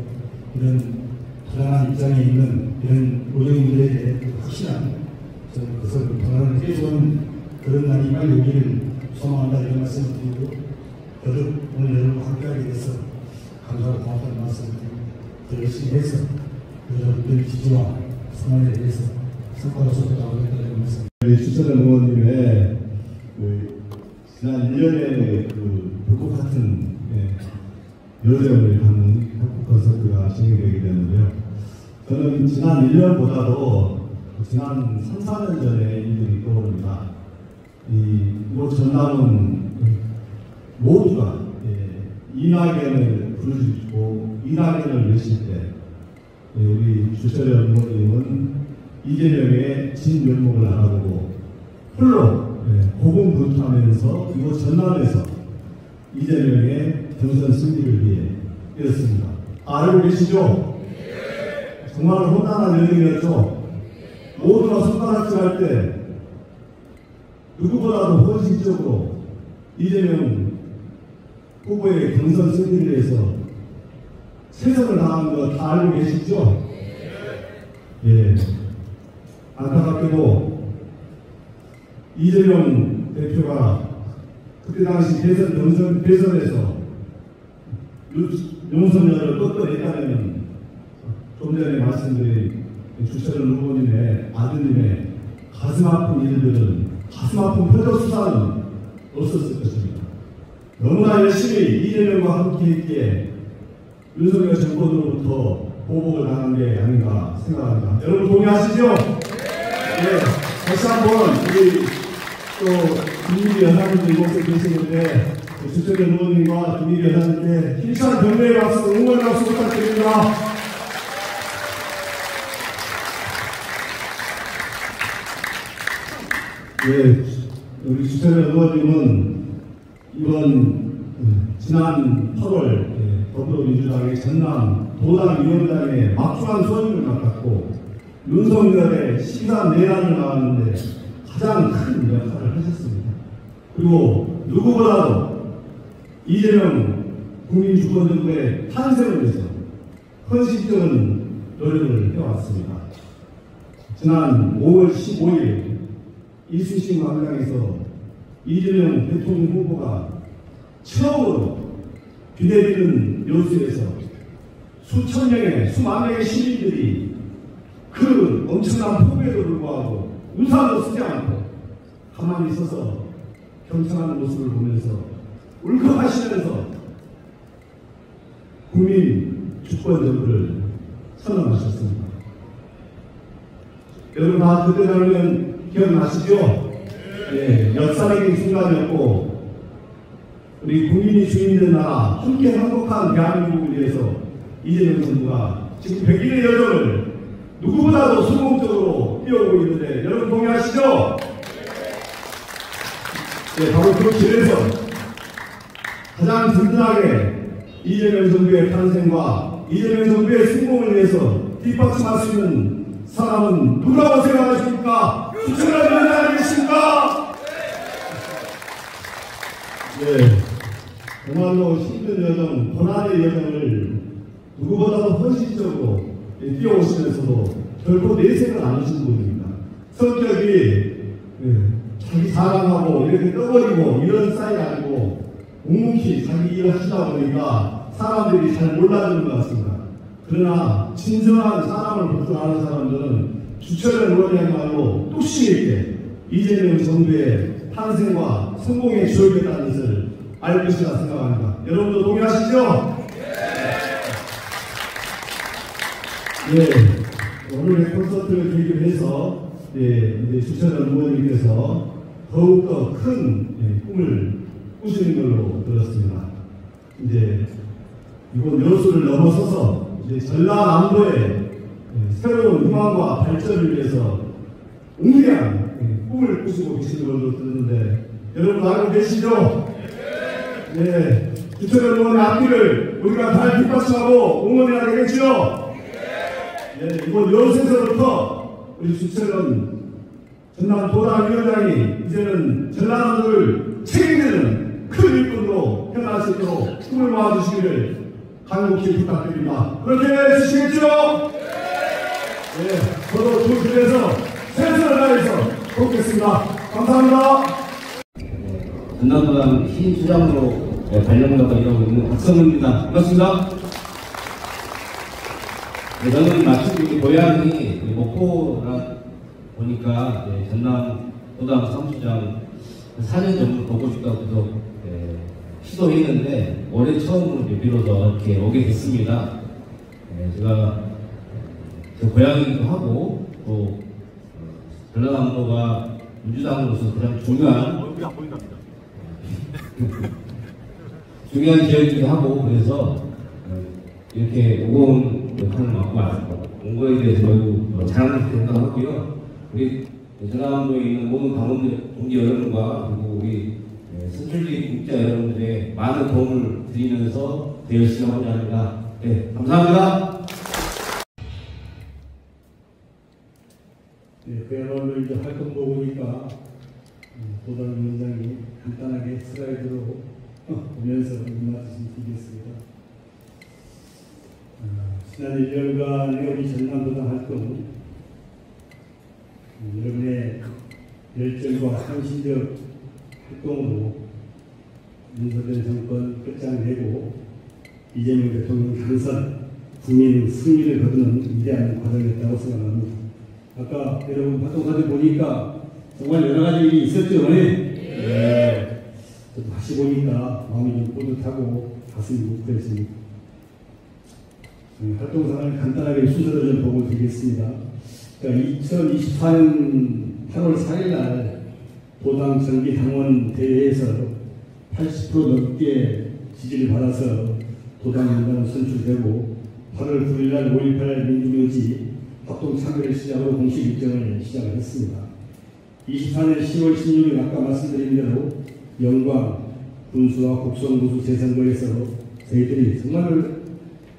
이런 불안한 입장에 있는 이런 의료인들에게 확실한 그것을 불안을 해주는 그런 날이 빨리 오기를 소망한다 이런 말씀을 드리고 거듭 오늘 여러분과 함께하게 돼서 감사하고 고맙다는 말씀을 드리고 더 열심히 해서 여러분들 지지와 성원에 대해서 성과로 쏟아가고 있다는 말씀. 주철현 의원님의 지난 1년의 불꽃 같은 여정을 하는 한국 콘서트가 진행되게 되는데요. 저는 지난 1년보다도 지난 3, 4년 전에 일들이 떠오릅니다. 이곳 전남은 모두가 이낙연을 부르시고 이낙연을 외칠 때 우리 주철현 의원님은 이재명의 진면목을 알아보고 홀로 고군분투하면서 이곳 전남에서 이재명의 경선 승리를 위해 뛰었습니다. 알고 계시죠? 정말 혼란한 여정이었죠. 모두가 손가락질 때 누구보다도 헌신적으로 이재명 후보의 경선 승리를 위해서 최선을 다하는 거 다 알고 계시죠? 예. 안타깝게도 이재명 대표가 그때 당시 대선에서 윤석열을 꺾어냈다면 좀 전에 말씀드린 주철현 후보님의 아드님의 가슴 아픈 일들은 가슴 아픈 표적 수사는 없었을 것입니다. 너무나 열심히 이재명과 함께했기에 윤석열 정권으로부터 보복을 당한 게 아닌가 생각합니다. 여러분 동의하시죠? 네. 다시 한번 우리 또 김일희 여사님도 이곳에 계시는데 주철현 의원님과 김일희 여사님께 힘찬 격려의 박수, 응원의 박수 부탁드립니다. 네, 우리 주철현 의원님은 이번 지난 8월 더불어민주당의 전남 도당위원장의 막중한 소임을 맡았고 윤석열의 시간 내란을 막았는데 가장 큰 역할을 하셨습니다. 그리고 누구보다도 이재명 국민주권정부의 탄생을 위해서 헌신적인 노력을 해왔습니다. 지난 5월 15일 이순신 광장에서 이재명 대통령 후보가 처음으로 비대비는 요수에서 수천 명의 수만 명의 시민들이 그 엄청난 폭우에도 불구하고 우산도 쓰지 않고 가만히 있어서 경청하는 모습을 보면서 울컥하시면서 국민 주권 정부를 선언하셨습니다. 여러분 다 그때 나오면 기억나시죠? 예, 역사적인 순간이었고 우리 국민이 주인된 나라 함께 행복한 대한민국을 위해서 이재명 정부가 지금 100일의 여정을 누구보다도 성공적으로 뛰어오고 있는데 여러분 동의하시죠? 네, 바로 그 길에서 가장 든든하게 이재명 정부의 탄생과 이재명 정부의 성공을 위해서 뒷받침할 수 있는 사람은 누구라고 생각하십니까? 주철현 의원님 아니겠습니까? 네, 정말로 힘든 여정, 고난의 여정을 누구보다도 헌신적으로 뛰어오시면서도 결코 내색을 안 하시는 분입니다. 성격이 자기 자랑하고 이렇게 떠버리고 이런 스타일이 아니고 묵묵히 자기 일을 하시다 보니까 사람들이 잘 몰라주는 것 같습니다. 그러나 진정한 사람을 보존하는 사람들은 주철현 의원이야말로 뚝심 있게 이재명 정부의 탄생과 성공에 주역이었다는 것을 알 것이라 생각합니다. 여러분도 동의하시죠? 네. 오늘의 콘서트를 계기로 해서 이제 주철원 의원님께서 더욱더 큰 꿈을 꾸시는 걸로 들었습니다. 이제 이번 여수를 넘어서서 이제 전라남도의 새로운 희망과 발전을 위해서 웅대한 꿈을 꾸시고 계시는 걸로 들었는데 여러분 알고 계시죠? 네, 주철원 의원의 앞길을 우리가 잘 뒷받침하고 응원해야 되겠죠? 네, 이번 여수에서부터 우리 주철원 전남도당위원장이 이제는 전라남도를 책임지는 큰 일꾼으로 태어날 수 있도록 꿈을 모아주시기를 간곡히 부탁드립니다. 그렇게 해주시겠죠? 네, 저도 그 길에서 최선을 다해서 돕겠습니다. 감사합니다. 전남도당 신수장으로 발령받아 일하고 있는 박성훈입니다. 반갑습니다. 네, 저는 마침 우리 고향이 목포라 보니까 전남도당 사무실장 4년 전부터 보고 싶다고 해서 시도했는데 올해 처음으로 비로소 이렇게 오게 됐습니다. 제가 제 고향이기도 하고 또 전라남도가 민주당으로서 가장 중요한 지역이기도 하고 그래서 이렇게 무거운 역할을 맡고 온 거에 대해서 매우 자랑스럽게 생각하고요. 우리 전라남도에 있는 모든 동지 여러분과 그리고 우리 선출직 국자 여러분들의 많은 도움을 드리면서 더 열심히 하고자 합니다. 네, 감사합니다. 네, 그야말로 이제 활동 보니까 도당위원장이 간단하게 슬라이드로 보면서 말씀 드리겠습니다. 지난 1년간의 우리 전남도당 활동, 여러분의 열정과 헌신적 활동으로 윤석열 정권 끝장내고 이재명 대통령 당선, 국민 승리를 거두는 위대한 과정이었다고 생각합니다. 아까 여러분 활동사진 보니까 정말 여러 가지 일이 있었죠? 네. 다시 보니까 마음이 좀 뿌듯하고 가슴이 뭉클해집니다. 활동상을 간단하게 순서로 좀 보고 드리겠습니다. 그러니까 2024년 8월 4일 날 도당 정기 당원 대회에서 80% 넘게 지지를 받아서 도당 위원장으로 선출되고 8월 9일 날 5.18 민주묘지 합동 참여를 시작으로 공식 일정을 시작을 했습니다. 24년 10월 16일 아까 말씀드린 대로 영광, 군수와 곡성군수 재선거에서 저희들이 정말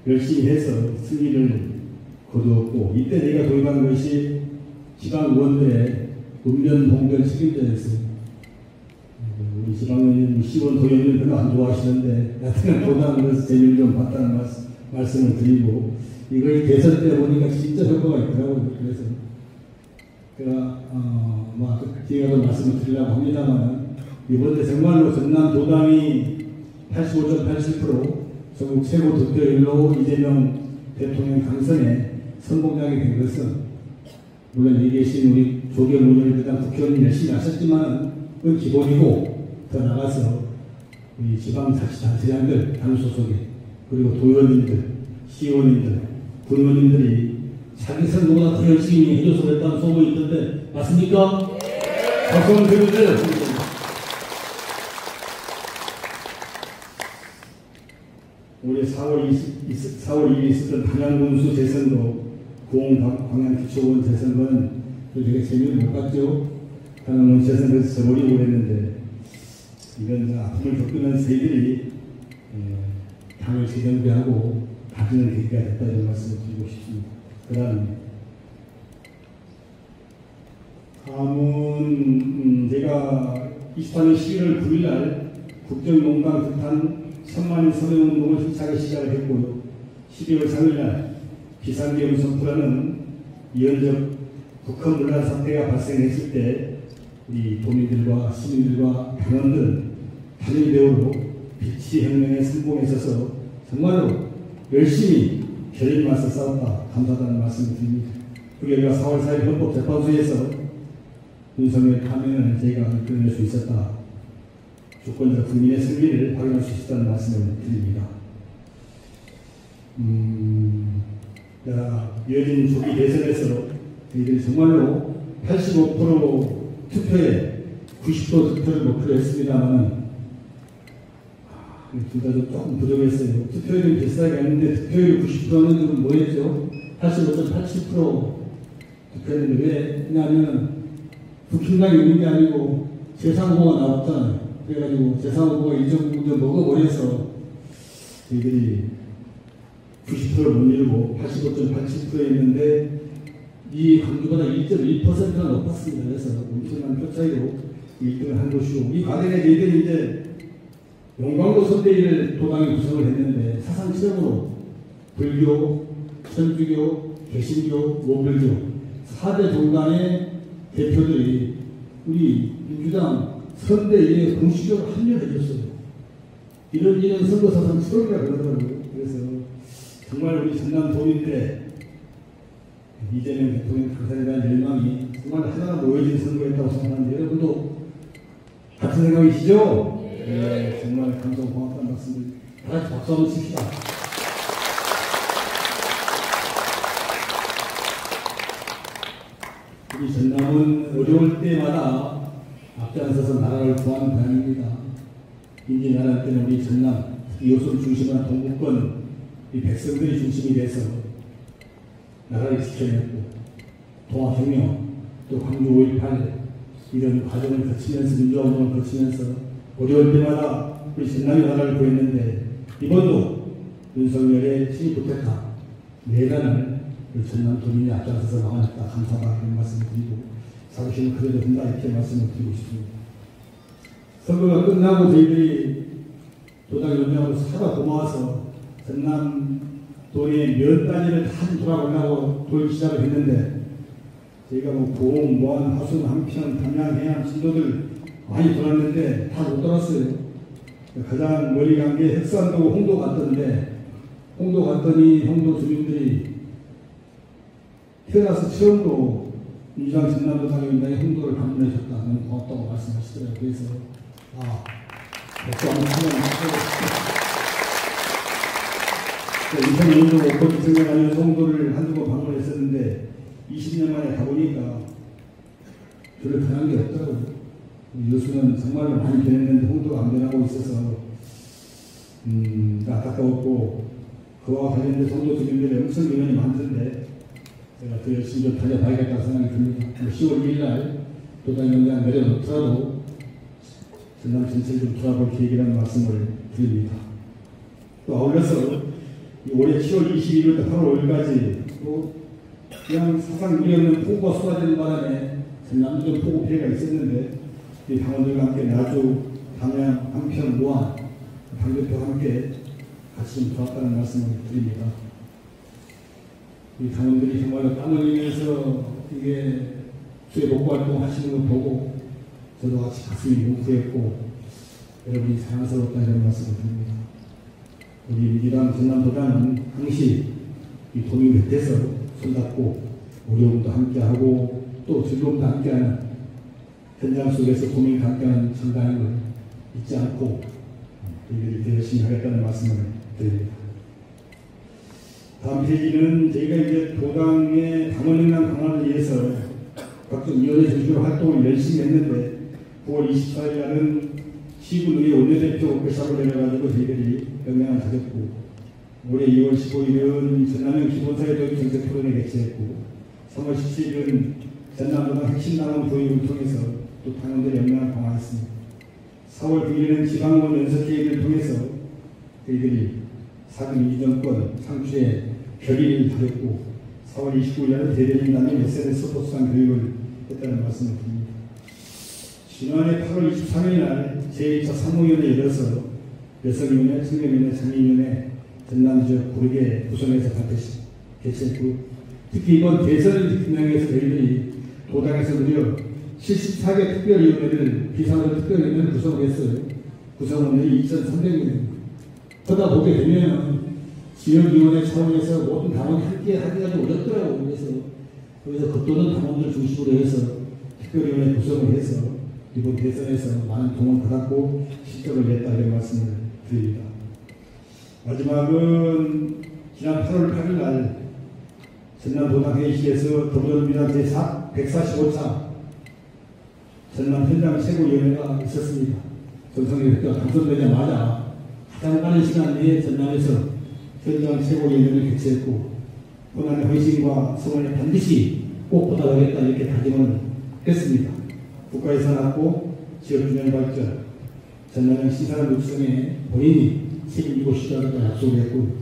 열심히 해서 승리를 거두었고 이때 내가 도입한 것이 지방 의원들의 문변 봉변 책임자였어요. 우리 지방 의원님 시원 도의원님 별로 안 좋아하시는데 여튼 도당으로서 재미를 좀 봤다는 말씀을 드리고 이걸 대선 때 보니까 진짜 효과가 있더라고요. 그래서 제가 뒤에 가서 말씀을 드리려고 합니다만 이번에 정말로 전남도당이 85.87% 전국 최고 득표율로 이재명 대통령 당선에 성공하게 된 것은 물론 여기 계신 우리 조경 의원님들 국회의원님 열심히 하셨지만 그건 기본이고 더 나가서 우리 지방자치단체장들 당 소속에 그리고 도의원님들, 시의원님들, 군의원님들이 자기 선거보다 더 열심히 해줘서 그랬다는 소문이 있던데 맞습니까? 박수를 드려주세요. 올해 4월 2일 있었던 단양군수 재선거, 공광양기초원 재선거는 되게 재미를 못 봤죠. 단양군 재선거에서 저버리고 그랬는데 이건 아픔을 겪으면서 저희들이 당을 재정비하고 다지는 계기가 됐다 이런 말씀을 드리고 싶습니다. 그 다음은 제가 24년 11월 9일 날 국정농단 극한 1000만인 서명운동을 힘차게 시작을 했고요. 12월 3일날 비상계엄 선포라는 이언적 북한 논란 사태가 발생했을 때 우리 도민들과 시민들과 당원들 단일대우로 비치혁명에 성공에 있어서 정말로 열심히 결의를 맞서 싸웠다 감사하다는 말씀을 드립니다. 그 결과 4월 4일 헌법재판소에서 윤석열 파면을 저희가 이끌어낼 수 있었다. 주권적 국민의 승리를 확인할 수 있었다는 말씀을 드립니다. 이어진 조기 대선에서 저희들이 정말로 85% 투표에 90% 투표를 목표로 했습니다만 둘 다 조금 부족했어요. 투표율이 비슷하게 했는데 투표율 90%는 뭐였죠? 85.87% 투표했는데 왜냐하면 국힘당이 있는 게 아니고 제3후보가 나왔잖아요. 그래가지고 제3후보가 일정 부분 먹어버려서 저희들이 90%를 못 이루고 85.87%였는데 이 광주보다 1.1%가 높았습니다. 그래서 엄청난 표 차이로 1등을 한 것이고 이 과정에 저희들이 이제 용광로 선대위를 도당이 구성을 했는데 사상 처음으로 불교, 천주교, 개신교, 모불교 4대 종단의 대표들이 우리 민주당 선대위에 공식적으로 합류해줬어요. 이런 선거 사상 처음이라 그러더라고요. 그래서 정말 우리 전남 도민들의 이재명 대통령 당선에 대한 열망이 정말 하나가 모여진 선거였다고 생각하는데 여러분도 같은 생각이시죠? 네, 정말 감사하고 고맙다는 말씀을 다 같이 박수 한번 칩시다. 우리 전남은 어려울 때마다 앞장서서 나라를 구하는 고향입니다. 임진왜란 때는 우리 전남, 이웃을 중심으로 한 동북권 이 백성들이 중심이 돼서 나라를 지켜냈고 통합혁명, 또 광주 5.18 이런 과정을 거치면서 민주화운동을 거치면서 어려울 때마다 우리 전남이 나라를 구했는데 이번도 윤석열의 친위 부탁한 내란을 우리 전남 도민이 앞장서서 막아냈다 감사하다는 말씀을 드리고 사부심을 그래도 된다 이렇게 말씀을 드리고 싶습니다. 선거가 끝나고 저희들이 도당위원장으로 사다 고마워서 전남 도의 몇 단위를 다 돌아보려고 돌 시작을 했는데 저희가 뭐 고흥, 무안, 화순, 한평, 담양, 해안, 진도들 많이 돌았는데 다 못 돌았어요. 가장 멀리 간 게 흑산도, 홍도 갔던데 홍도 갔더니 홍도 주민들이 태어나서 처음으로 민주당 전남도 당협위원장이 홍도를 방문해줬다. 너무 고맙다고 말씀하시더라고요. 그래서 박수 한번 치면 인천 연도 오퍼 생각하면서 홍도를 한두 번 방문했었는데 20년 만에 가보니까 별로 변한 게 없더라고요. 요수는 정말 많이 변했는데 홍도가 안 변하고 있어서 안타까웠고 그와 관련돼서 홍도 주민들이 엄청 민원이 많던데 제가 더 열심히 좀 달려봐야겠다는 생각이 듭니다. 10월 2일 날 도당위원장 내려놓더라도 전남 전체를 좀 돌아볼 계획이라는 말씀을 드립니다. 또 아울러서 올해 7월 22일부터 8월 5일까지 또 그냥 사상 의미 없는 폭우가 쏟아지는 바람에 전남도 좀 폭우 피해가 있었는데 이 당원들과 함께 나주, 담양, 한평, 무안 당대표와 함께 같이 좀 도왔다는 말씀을 드립니다. 이 당원들이 정말로 땀을 흘리면서 이게 수해 복구 활동 하시는 걸 보고 저도 같이 가슴이 뭉클했고 여러분이 사랑스럽다 이런 말씀을 드립니다. 우리 민주당 전남도당은 항시 이 도민 곁에서 손잡고 어려움도 함께하고 또 즐거움도 함께하는 현장 속에서 도민과 함께하는 정당임을 잊지 않고 이렇게 열심히 하겠다는 말씀을 드립니다. 다음 페이지는 저희가 이제 도당의 당원역량 강화를 위해서 각종 위원회 중심으로 활동을 열심히 했는데 9월 24일 날은 시군의회 원내대표 회사로 내려가지고 저희들이 역량을 가졌고 올해 2월 15일은 전남형 기본사회적 정책 토론회 개최했고 3월 17일은 전남도당 핵심 당원 도입을 통해서 또 당원들의 역량을 강화했습니다. 4월 9일에는 지방의원 연석회의를 통해서 저희들이 4등 민주정권 창출에 결의를 다했고 4월 29일에는 대변인 단위 SNS 포스한 교육을 했다는 말씀을 드립니다. 지난해 8월 23일 날 제1차 상무위원회 열어서 여성위원회, 청년위원회, 장애위원회 전남 지역 고르게 구성해서 개최했고 특히 이번 대선을 기념해서 저희들이 도당에서 무려 74개 특별위원회를 비상으로 특별위원회를 구성했어요. 구성원들이 2,300명입니다. 그러다 보게 되면 지역위원회 차원에서 모든 당원이 함께 하기가 좀 어렵더라고요. 그래서 거기서 겉도는 당원들 중심으로 해서 특별위원회 구성을 해서 이번 대선에서 많은 도움을 받았고 실적을 냈다 이런 말씀을 드립니다. 마지막은 지난 8월 8일 날 전남도당회의실에서 더불어민주당 제145차 전남 현장최고위원회가 있었습니다. 정성희 대표가 당선되자마자 가장 빠른 시간 내에 전남에서 현장최고위원회를 개최했고 호남의 헌신과 성원에 반드시 꼭 보답하겠다 이렇게 다짐을 했습니다. 국가에서 낳고 지역균형 발전, 전남의 시사를 육성에 본인이 책임지고 싶다고 약속을 했고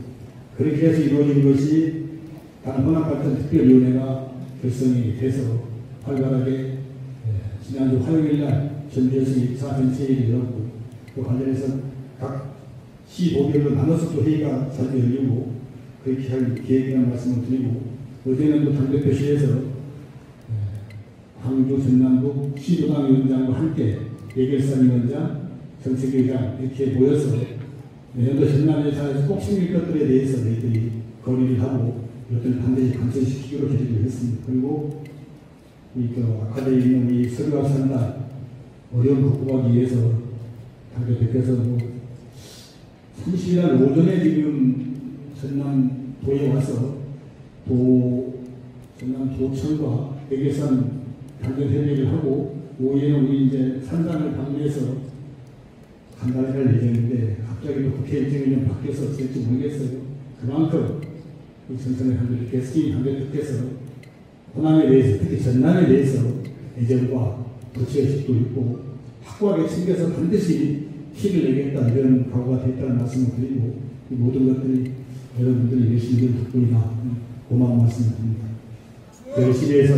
그렇게 해서 이루어진 것이 당 호남발전특별위원회가 결성이 돼서 활발하게 지난주 화요일날 전주에서 2차 전체회의를 열었고 그 관련해서 각 시도별로 나눠서 또 회의가 자주 열리고 그렇게 할 계획이라는 말씀을 드리고 어제는 또 당대표실에서 광주 전남북 시도당위원장과 함께 예결산위원장, 정책위원장 이렇게 모여서 내년도 전남예산에서 꼭 챙길 것들에 대해서 저희들이 건의를 하고 이것들을 반드시 관철시키기로 결의를 했습니다. 그리고 아카데미에 있는 이 서류학 산단 어려움 극복하기 위해서 당대표께서 30일 오전에 지금 전남도에 와서 전남도청과 예결산 당정협의를 하고 오후에는 우리 이제 산단을 방문해서 간단히 할 예정인데 갑자기 또 국회 일정이 좀 바뀌어서 어쩔지 모르겠어요. 그만큼 우리 전선의 당대표께서 호남에 대해서 특히 전남에 대해서 애정과 도취의식도 있고 확고하게 챙겨서 반드시 힘을 내겠다 이런 각오가 됐다는 말씀을 드리고 이 모든 것들이 여러분들이 열심히 덕분이다 고마운 말씀을 드립니다. 열심히 해서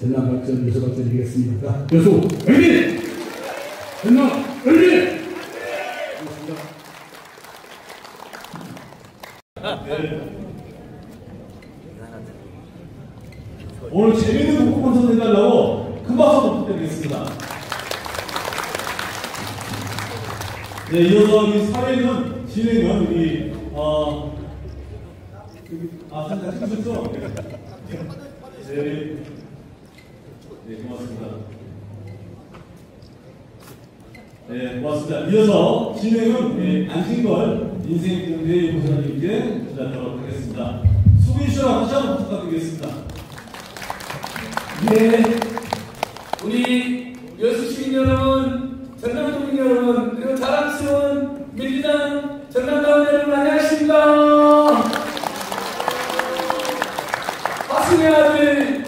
전남 발전, 여수 발전 이겠습니다. 자, 여수 열린! 전남 열린! 오늘 재미있는 북극 콘서트 해달라고 큰 박수 부탁드리겠습니다. 네, 이어서 이 사회는 진행은 우리 잠깐 찍으셨죠? 네, 고맙습니다. 네, 고맙습니다. 이어서 진행은 안진걸 인생경제연구소장님께 부탁드리도록 하겠습니다. 수고해 주셔서 다시 한번 부탁드리겠습니다. 네, 우리 여수 시민 여러분, 전남 국민 여러분, 그리고 자랑스러운 민주당 전남당 여러분 안녕하십니까? 화순의 아들,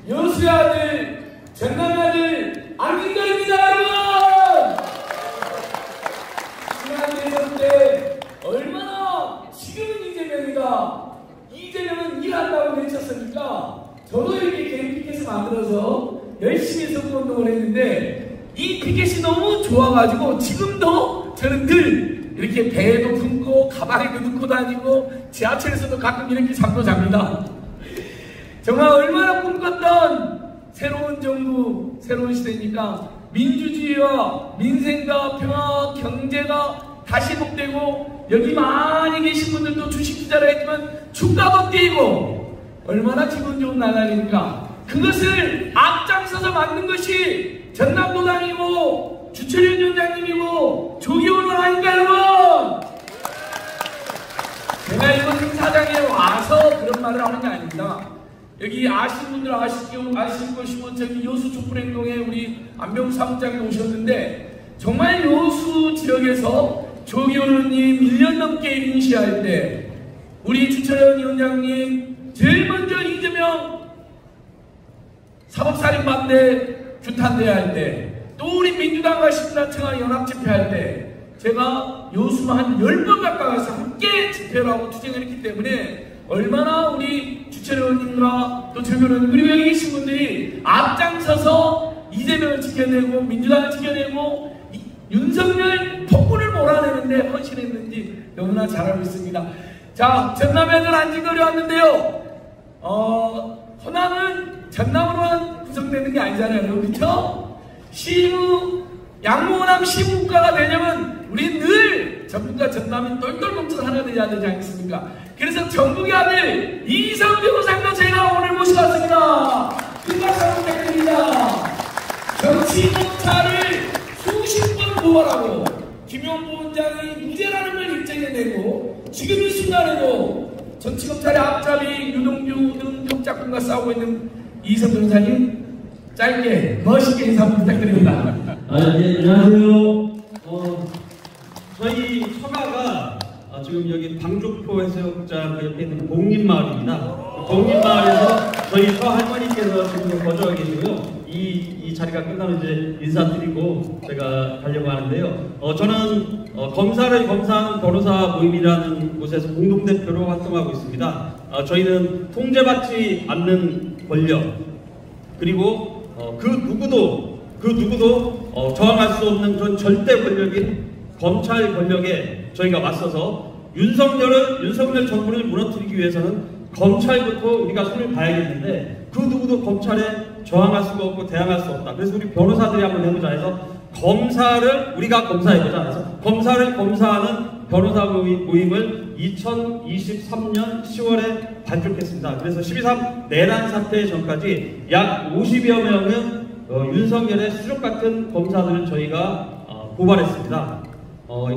여수의 아들, 전남의 아들 안진걸입니다, 여러분! 지난 대선 때 얼마나 지금은 이재명은 일한다고 외쳤으니까 저도 이렇게 개인 피켓을 만들어서 열심히 선거운동을 했는데 이 피켓이 너무 좋아가지고 지금도 저는 늘 이렇게 배에도 품고 가방에도 넣고 다니고 지하철에서도 가끔 이렇게 잠도 잡니다. 정말 얼마나 꿈꿨던 새로운 정부, 새로운 시대니까 민주주의와 민생과 평화와 경제가 다시 복되고 여기 많이 계신 분들도 주식 투자를 했지만 주가도 뛰고 얼마나 기분 좋은 나날입니까? 그것을 앞장서서 만든 것이 전남도당이고 주철현 위원장님이고 조기훈은 아닌가 여러분? 제가 이번 행사장에 와서 그런 말을 하는 게 아닙니다. 여기 아시는 분들 아실 것이고 저기 여수 촛불행동에 우리 안병수 사무장님 오셨는데 정말 여수 지역에서 조기훈님 1년 넘게 인시할 때 우리 주철현 위원장님 제일 먼저 이재명 사법살인마 때 규탄대회 때 또 우리 민주당과 신당청와 연합 집회할 때 제가 여수만 한 10번 가까이서 함께 집회를 하고 투쟁을 했기 때문에 얼마나 우리 주철현 의원님과 또 조교는 그리고 여기 계신 분들이 앞장서서 이재명을 지켜내고 민주당을 지켜내고 윤석열 폭군을 몰아내는데 헌신했는지 너무나 잘 알고 있습니다. 자, 전남에는 안진걸이 왔는데요. 호남은 전남으로만 구성되는 게 아니잖아요. 그렇죠? 양모호남 시무국가가 되려면 우리 늘 전북과 전남이 똘똘 뭉쳐서 하나 되지 않겠습니까? 그래서 전북의 아들 이기성 변호사님도 제가 오늘 모셔왔습니다. 큰 박수 부탁드립니다. 정치 검찰을 수십 번 고발하고 김용보 원장이 무죄라는 걸 입증해내고 지금 이 순간에도 정치검찰의 앞잡이 유동규 등 협작군과 싸우고 있는 이성 변호사님 짧게 멋있게 인사 부탁드립니다. 네, 안녕하세요. 저희 처가가 지금 여기 방죽포 해수욕장 그 옆에 있는 복림마을입니다. 복림마을에서 저희 서할머니께서 지금 거주하고 계시고요. 이 자리가 끝나면 이제 인사드리고 제가 가려고 하는데요. 저는 검사를 검사하는 변호사 모임이라는 곳에서 공동대표로 활동하고 있습니다. 저희는 통제받지 않는 권력, 그리고 그 누구도 저항할 수 없는 그런 절대 권력인 검찰 권력에 저희가 맞서서 윤석열 정부를 무너뜨리기 위해서는 검찰부터 우리가 손을 봐야겠는데 그 누구도 검찰에 저항할 수가 없고 대항할 수 없다. 그래서 우리 변호사들이 한번 해보자 해서 검사를 우리가 검사해보자 해서 검사를 검사하는 변호사 모임을 2023년 10월에 발족했습니다. 그래서 12.3 내란 사태 전까지 약 50여 명은 윤석열의 수족 같은 검사들을 저희가 고발했습니다.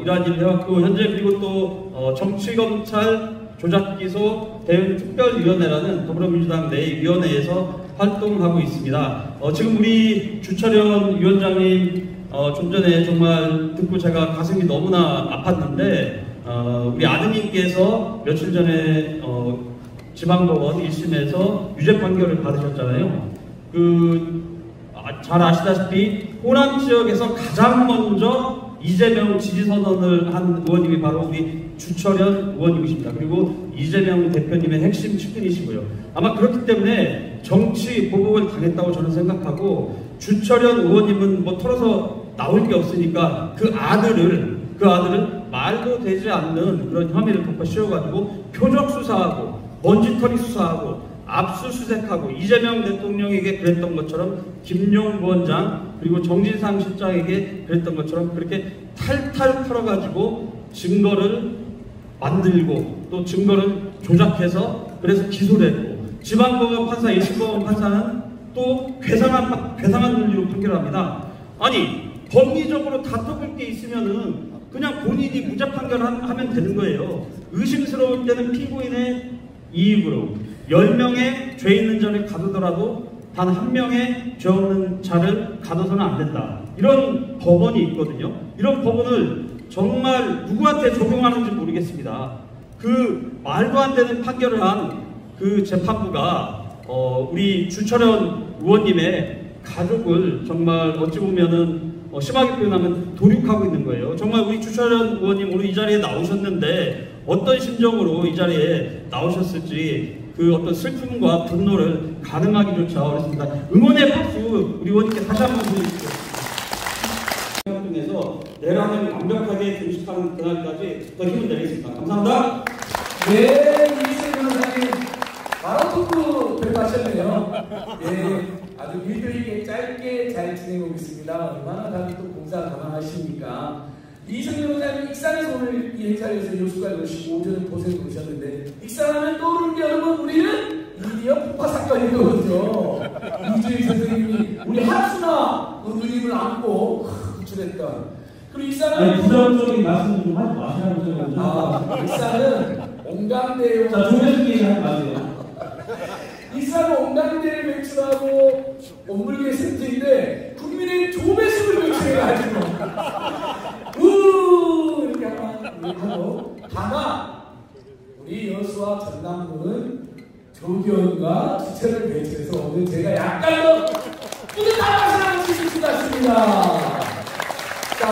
이러한 일을 해왔고 현재 그리고 또 정치검찰 조작기소 대응특별위원회라는 더불어민주당 내위원회에서 활동하고 있습니다. 지금 우리 주철현 위원장님 좀 전에 정말 듣고 제가 가슴이 너무나 아팠는데 우리 아드님께서 며칠 전에 지방법원 1심에서 유죄 판결을 받으셨잖아요. 잘 아시다시피 호남 지역에서 가장 먼저 이재명 지지선언을 한 의원님이 바로 우리 주철현 의원님이십니다. 그리고 이재명 대표님의 핵심 측근이시고요. 아마 그렇기 때문에 정치 보복을 당했다고 저는 생각하고 주철현 의원님은 뭐 털어서 나올 게 없으니까 그 아들을 말도 되지 않는 그런 혐의를 덮어 씌워가지고 표적 수사하고 먼지털이 수사하고 압수수색하고 이재명 대통령에게 그랬던 것처럼 김용 부원장 그리고 정진상 실장에게 그랬던 것처럼 그렇게 탈탈 털어가지고 증거를 만들고 또 증거를 조작해서 그래서 기소를 했고 지방법원 판사 1심법원 판사는 또 괴상한 논리로 판결합니다. 아니 법리적으로 다퉈볼 게 있으면은 그냥 본인이 무죄 판결하면 되는 거예요. 의심스러울 때는 피고인의 이익으로 10명의 죄 있는 자를 가두더라도 단 한 명의 죄 없는 자를 가둬서는 안 된다. 이런 법원이 있거든요. 이런 법원을 정말 누구한테 적용하는지 모르겠습니다. 그 말도 안 되는 판결을 한 그 재판부가 우리 주철현 의원님의 가족을 정말 어찌 보면은 심하게 표현하면 도륙하고 있는 거예요. 정말 우리 주철현 의원님 오늘 이 자리에 나오셨는데 어떤 심정으로 이 자리에 나오셨을지 그 어떤 슬픔과 분노를 가늠하기조차 어렵습니다. 응원의 박수 우리 의원님께 다시 한번 드리겠습니다. 통해서 내란을 완벽하게 증식하는 그날까지 더 힘을 내겠습니다. 감사합니다. 네, 이승 변호사님 바로 토크 들어가셨네요. 네, 아주 일들 있게 짧게 잘 진행하고 있습니다. 얼마나 다들 또 공사 가능하십니까? 이승 변호사님 익산에서 오늘 이 행사에서 요술까지 오시고 오전에 고생 오셨는데 익산하면 떠오르는 게 여러분 우리는 미디어 폭파 사건이거든요. 이주일 선생님이 우리 한수나 누님을 안고 구출했던 그리고 익산은 부정적인 말씀 좀 하지 마시라고 익산은 온강대요. 자, 조배수 얘기 하지 마세요. 익산은 온강대를 배출하고 온불계 센터인데 국민의 조배수를 배출해가지고 이렇게 하고 다만 우리 여수와 전남도는 조기원과 주체를 배출해서 오늘 제가 약간 더 뿌듯한 맛을 할 수 있을 것 같습니다. 자,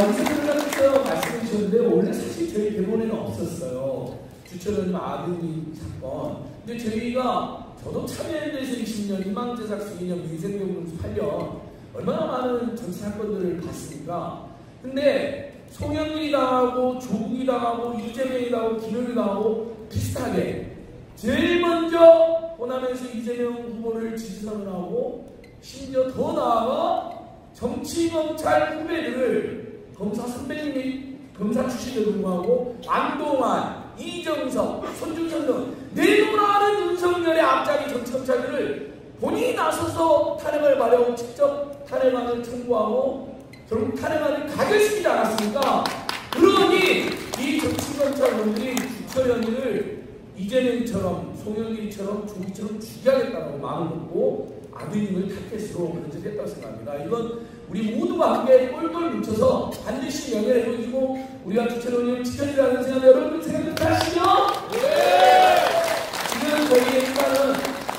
이승훈님께서 말씀해 주셨는데 원래 사실 저희 대본에는 없었어요. 주철현님 아드님 사건. 근데 저희가 저도 참여연대에서 20년, 희망제작소 2년, 민생경제 8년 얼마나 많은 정치 사건들을 봤습니까? 근데 송영길이 당하고 조국이 당하고 이재명이 당하고 김영이 당하고 비슷하게 제일 먼저 호남에서 이재명 후보를 지지선언하고 심지어 더 나아가 정치검찰 후배들을 검사 선배님이 검사 출신을 응하고 안동환, 이정석, 손준성 등 내노라는 윤석열의 앞자리 정치검찰들을 본인이 나서서 탄핵을 발의하고 직접 탄핵안을 청구하고 결국 탄핵안을 가결시키지 않았습니까? 그러니 이 정치검찰원들이 주철현이를 이재명처럼 송영길처럼 조국처럼 죽여야겠다고 마음을 먹고 아드님을 타켓으로 그런 짓을 했다고 생각합니다. 이건 우리 모두가 함께 똘똘 뭉쳐서 반드시 연애를 해주고 우리가 주철현을 지켜주라는 생각 여러분 생각하시죠? 네! 지금 저희의 희망은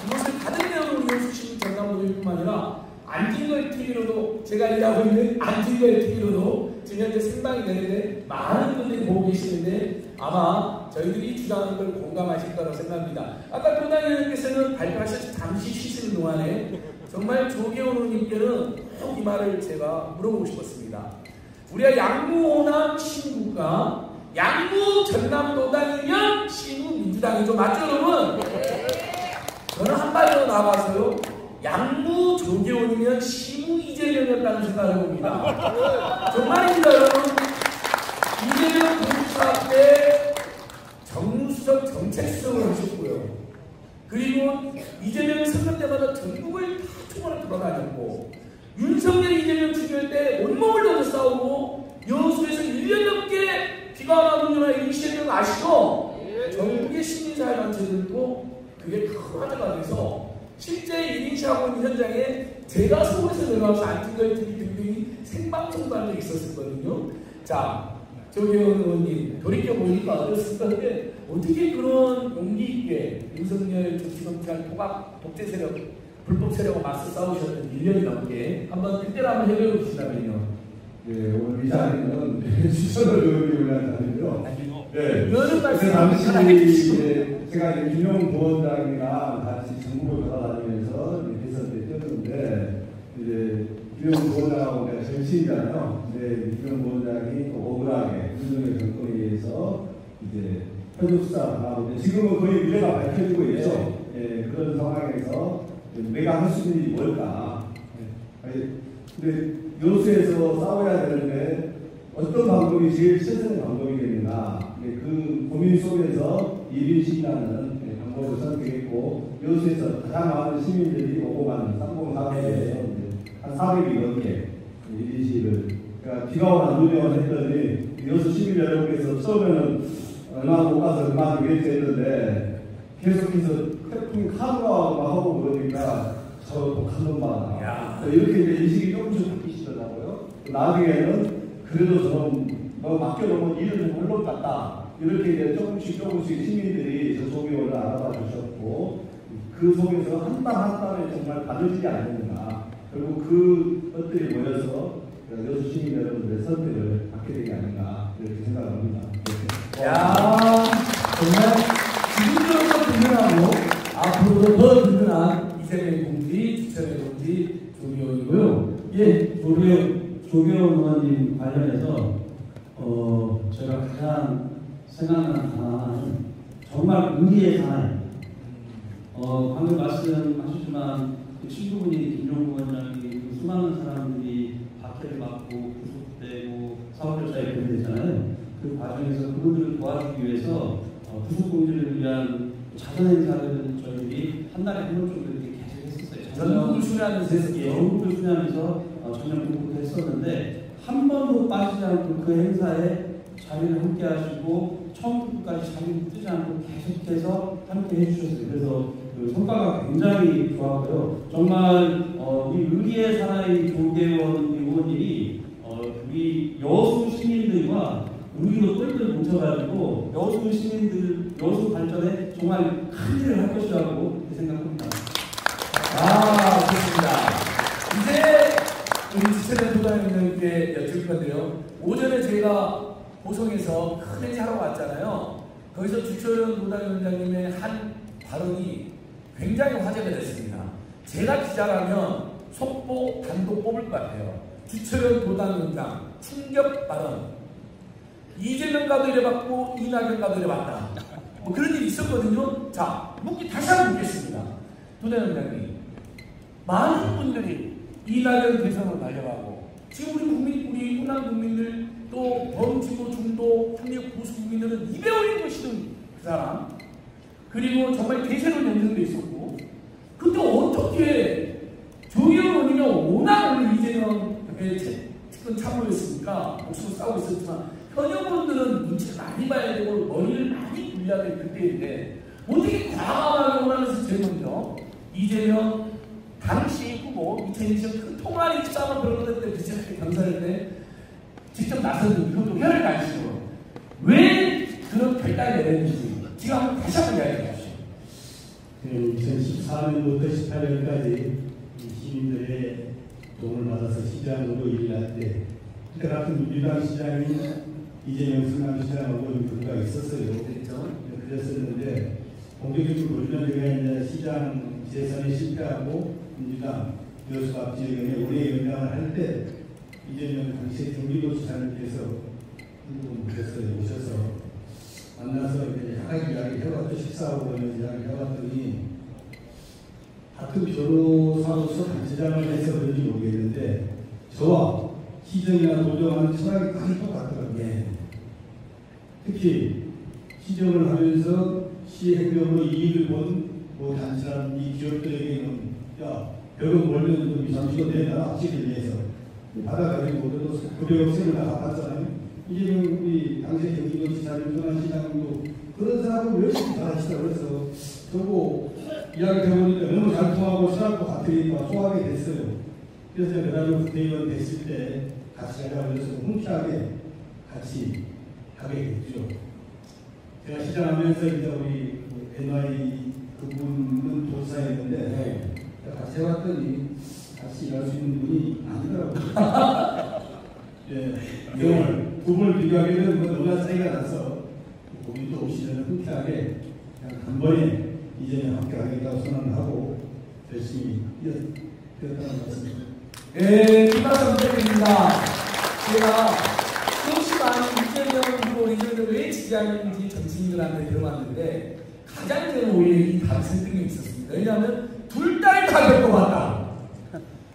이것을 다른 내용으로 이어주신 전남도민뿐만 아니라 안진걸 TV로도 제가 일하고 있는 안진걸 TV로도 지금 현재 생방이 되는데 많은 분들이 보고 계시는데 아마 저희들이 주장하는 걸 공감하실 거라고 생각합니다. 아까 도당위원님께서는 발표하셔서 잠시 쉬시는 동안에 정말 조계원 의원님께는 꼭 이 말을 제가 물어보고 싶었습니다. 우리가 양무호남 신국가 양무 전남도당이면 신우 민주당이죠. 맞죠 여러분? 저는 한 발 더 나가서요. 양무 조계원이면 신우 이재명이었다는 생각을 해봅니다. 정말입니다 여러분. 이재명 공수사 때 정무수석 정책수석을 하셨고요. 그리고 이재명 선거 때마다 전국을 다 총괄을 돌아다녔고 윤석열이 이재명 죽일 때 온몸을 넣어서 싸우고 여수에서 1년 넘게 비가 와는 누나 일시했던 거 아시죠? 전국의 시민사회단체들도 그게 큰 화제가 돼서 실제 1인시 하고 있는 현장에 제가 서울에서 내려와서 안진걸 TV 등등이 생방송도 한 적이 있었거든요. 자, 조계원 의원님 돌이켜보니까 어렸을때 어떻게 그런 용기 있게 윤석열 정치검찰 통합 독재 세력 불법 세력과 맞서 싸우셨던 1년이 넘게 한번 그때를 한번 해결해 주시다면요. 네, 오늘 이 자리는 주철현 의원님을 위한 자리인데요. 네, 의원은 그 당시 제가 김용 부원장이랑 같이 전국을 돌아다니면서 대선 때 뛰었는데 이제 김용 부원장하고 내가 정치인이잖아요. 근데 김용 부원장이 또 억울하게 윤석열 정권에 의해서 이제 현역 수사를 하고 지금은 거의 미래가 밝혀지고 있죠. 예, 그런 상황에서 내가 할 수 있는 일이 뭘까? 근데 여수에서 싸워야 되는데 어떤 방법이 제일 최선의 방법이겠느냐? 그 고민 속에서 1인 시위라는 방법을 선택했고 여수에서 가장 많은 시민들이 오고 가는 쌍봉사거리에서 한 400이 넘게 1인 시위를 그러니까 비가 오나 눈이 오나 했더니 여수 시민 여러분께서 처음에는 얼마 못 가서 얼마 되겠지 했는데 계속해서 태풍 카드가 하고 그러니까 저 독한 놈만 이렇게 이제 인식이 조금씩 바뀌시더라고요. 나중에는 그래도 좀 맡겨놓으면 일을 좀 물론 같다 이렇게 이제 조금씩 시민들이 저 조계원을 알아봐 주셨고 그 속에서 한 땀 한 땀에 정말 바느지지 않는가 결국 그 것들이 모여서 여수 시민 여러분들의 선택을 받게 되지 않는가 이렇게 생각합니다. 야 정말 지금부터 든든하고 앞으로도 더 든든한 이재명 공지, 주철현 공지 조계원이고요. 예, 조계원 의원님 관련해서 제가 가장 생각나는 단어는 정말 의리의 단어예요. 방금 말씀하셨지만 그 친구분이 김종국 원장이 그 수많은 사람들이 박해를 받고 구속되고 사법조사에 변제되잖아요. 그 과정에서 그분들을 도와주기 위해서 구속공지를 위한 자선행사를 저희들이 한 달에 한 번 정도 이렇게 계속 했었어요. 전국을 순회하면서 전국을 순회하면서 전역 공부도 했었는데 한 번도 빠지지 않고 그 행사에 자리를 함께 하시고 처음부터까지 자리를 뜨지 않고 계속해서 함께 해주셨어요. 그래서 그 성과가 굉장히 좋았고요. 정말 우리 의리의 사나이 조계원 의원님이 우리 여수 시민들과 우리도 똘똘 뭉쳐가지고 여수 시민들, 여수 발전에 정말 큰 일을 할 것이라고 생각합니다. 좋습니다. 이제 우리 주철현 도당위원님께 여쭐 건데요. 오전에 제가 보성에서 큰 행사하러 왔잖아요. 거기서 주철현 도당위원장님의 한 발언이 굉장히 화제가 됐습니다. 제가 기자라면 속보 단독 뽑을 것 같아요. 주철현 도당위원장 충격 발언. 이재명과도 이래봤고 이낙연과도 이래봤다. 뭐 그런 일이 있었거든요. 자, 다시 한번 묻겠습니다. 도당위원장님, 많은 분들이 이낙연 대선으로 달려가고 지금 우리 호남 국민들 또 범진보 중도 한미국 보수 국민들은 입에 올린 것이던 그 사람 그리고 정말 대세로 연정도 있었고 근데 어떻게 조계원 의원이가 워낙 우리 이재명의 측근 참모였으니까 목숨을 싸우고 있었지만 현역분들은 눈치를 많이 봐야 되고 머리를 많이 굴려야 올려야 될 그때인데 어떻게 과감하게 오라면서 제일 먼저 이재명 당시 후보 2020년 큰 통화리 싸움을 벌였을 때 비슷하게 경선할 때 직접 나서는 이것도 혈을 가시고 왜 그런 결단을 내렸는지 지금 한번 다시 한번 이야기해 주시죠. 2014년부터 18년까지 시민들의 도움을 받아서 시장으로 일을 할 때 그때 같은 민주당 시장이 이재명 성남시장하고 분가 있었어요. 그랬었는데 본격적으로 보시면 제가 이제 시장 재선에 실패하고 민주당 여수갑 지역에 오래 연장을 할 때 이재명 당시 경기도지사님께서 오셔서 만나서 이제 여러 이야기 해봤죠. 식사하고 이런 이야기 해봤더니 같은 변호사로서 단체장을 해서 그런지 모르겠는데 저와 시정이나 도정하는 철학이 거의 똑같더라고요. 특히 시정을 하면서 시 행정으로 이익을 본 뭐 단체나 이 기업들에게는 야 여러분 월면 좀 2, 30원 내놔라 시를 위해서 받아가지고 그래도 900억씩을 다 갚았잖아요. 이재명 우리 당시 경기도지사님 전환시장도 그런 사람을 열심히 다 하시더라고요. 그래서 저거 이야기 해보니까 너무 잘 통하고 친할 것 같으니까 소화하게 됐어요. 그래서 그다음에 국회의원 됐을 때 같이 하자고 해서 흔쾌하게 같이 가게 됐죠. 제가 시장하면서 이제 우리 NY 그분은 도지사였는데 같이 해봤더니 같이 일할 수 있는 분이 아니더라고요. 예, 두 분을 비교하게 되면 너무나 차이가 나서 거기 또 오시면 흔쾌하게 그냥 한 번에 이제는 함께 하겠다고 선언을 하고 열심히 뛰었다는 말씀입니다. 네, 김박사 부탁드립니다. 제가 수없이 많은 이재명 후보 의견을 왜 지지하는지 정치인들한테 들어봤는데 가장 저는 오히려 이 단순성이 있었습니다. 왜냐하면 둘 다 가격 뽑았다.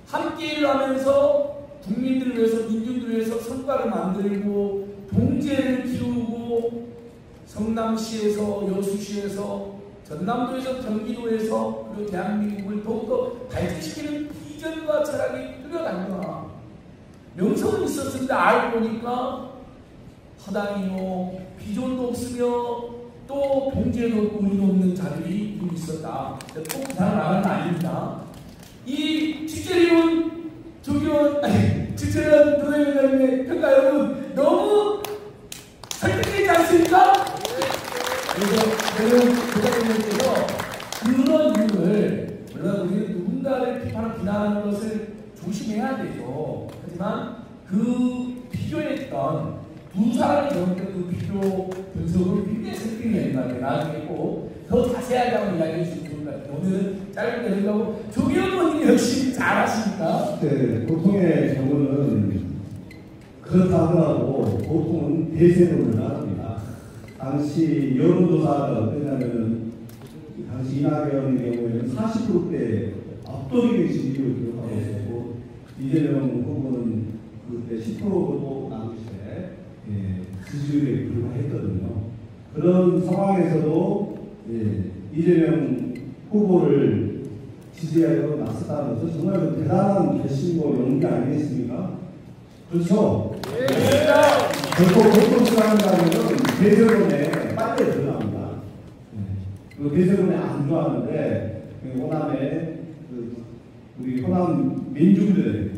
함께 일을 하면서 국민들을 위해서 민중들을 위해서 성과를 만들고 동지를 키우고 성남시에서 여수시에서 전남도에서 경기도에서 그리고 대한민국을 더욱더 발전시키는 비전과 철학이 뚜렷하구나. 명성은 있었는데 알고 보니까 허당이요 비전도 없으며 또 동지에도 없고 의도 없는 자들이 있었다. 꼭 부산을 나가는 건 아닙니다. 이 주재리원 조기원 주재련 도의원님의 평가 여러분 너무 설득되지 않습니까? 그래서 도의원님께서 그런 이유를 물론 우리는 누군가를 비판하고 비난하는 것을 조심해야 되죠. 하지만 그 비교했던 두 사람이 정했던 그 비교 분석을 굉장히 설득이 되는 것 같아요. 나중에 꼭 더 자세하게 한번 이야기해 주시면 좋을 것 같아요. 오늘은 짧게 내려가고 조기현 의원님 역시 잘하십니까? 네, 보통의 경우는 그렇다 하더라도 보통은 대세론을 나갑니다. 당시 여론조사가 어떠냐면 당시 이낙연의 경우에는 40%대 압도적인 지지율을 기록하고 있었고 이재명 후보는 그때 10%도 남짓에 지지율에 불과했거든요. 그런 상황에서도 이재명 후보를 지지하려고 나섰다는 것은 정말 대단한 결심과 용기 아니겠습니까? 그렇죠? 결코 보통 수행한다면 대세론에 빨리 들어갑니다. 그 대세론에 안 좋아하는데 호남의 우리 호남 민중들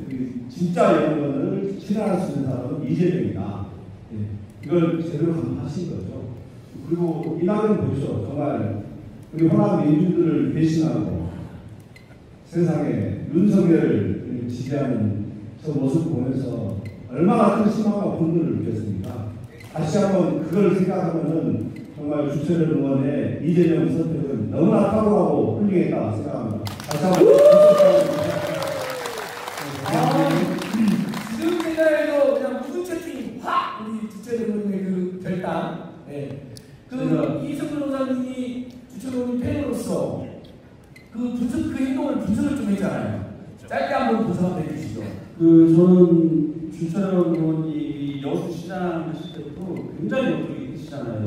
진짜 영혼을 실현할 수 있는 사람은 이재명이다. 이걸 제대로 감안하신 거죠. 그리고 이낙연 보시죠. 정말 우리 호남 민중들을 배신하고 세상에 윤석열을 지지하는 저 모습 보면서 얼마나 큰 실망과 분노를 느꼈습니까? 다시 한번 그걸 생각하면은 정말 주철현 의원의 이재명 선택은 너무나 탁월하고 훌륭했다 생각합니다. 다시 한번 지금 생각해도 그냥 무슨 채팅이 확 우리 주철현 의원의 그 결단. 이성 변호사님이 주철현 의원님 팬으로서 그 행동을 분석을 좀 했잖아요. 짧게 한번 분석 한번 해주시죠. 저는 주철현 의원이 여수시장 하실 때부터 굉장히 역동이 있으시잖아요.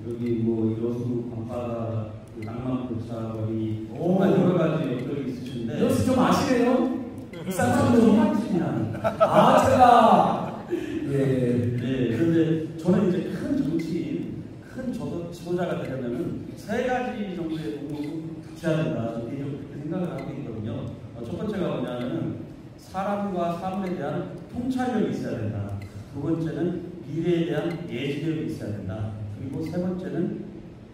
여기 뭐 여수 밤바다 낭만 고차거리 정말 여러 가지 역동이 있으신데 여수 좀 아시네요? 쌍쌍도 소만치냐. 제가 그런데 저는 이제 큰 정치인, 큰 지도자가 되려면은 세 가지 정도의 공부를 갖춰야 된다. 저는 그렇게 생각을 하고 있거든요. 첫 번째가 뭐냐면은 사람과 사물에 대한 통찰력이 있어야 된다. 두 번째는 미래에 대한 예지력이 있어야 된다. 그리고 세 번째는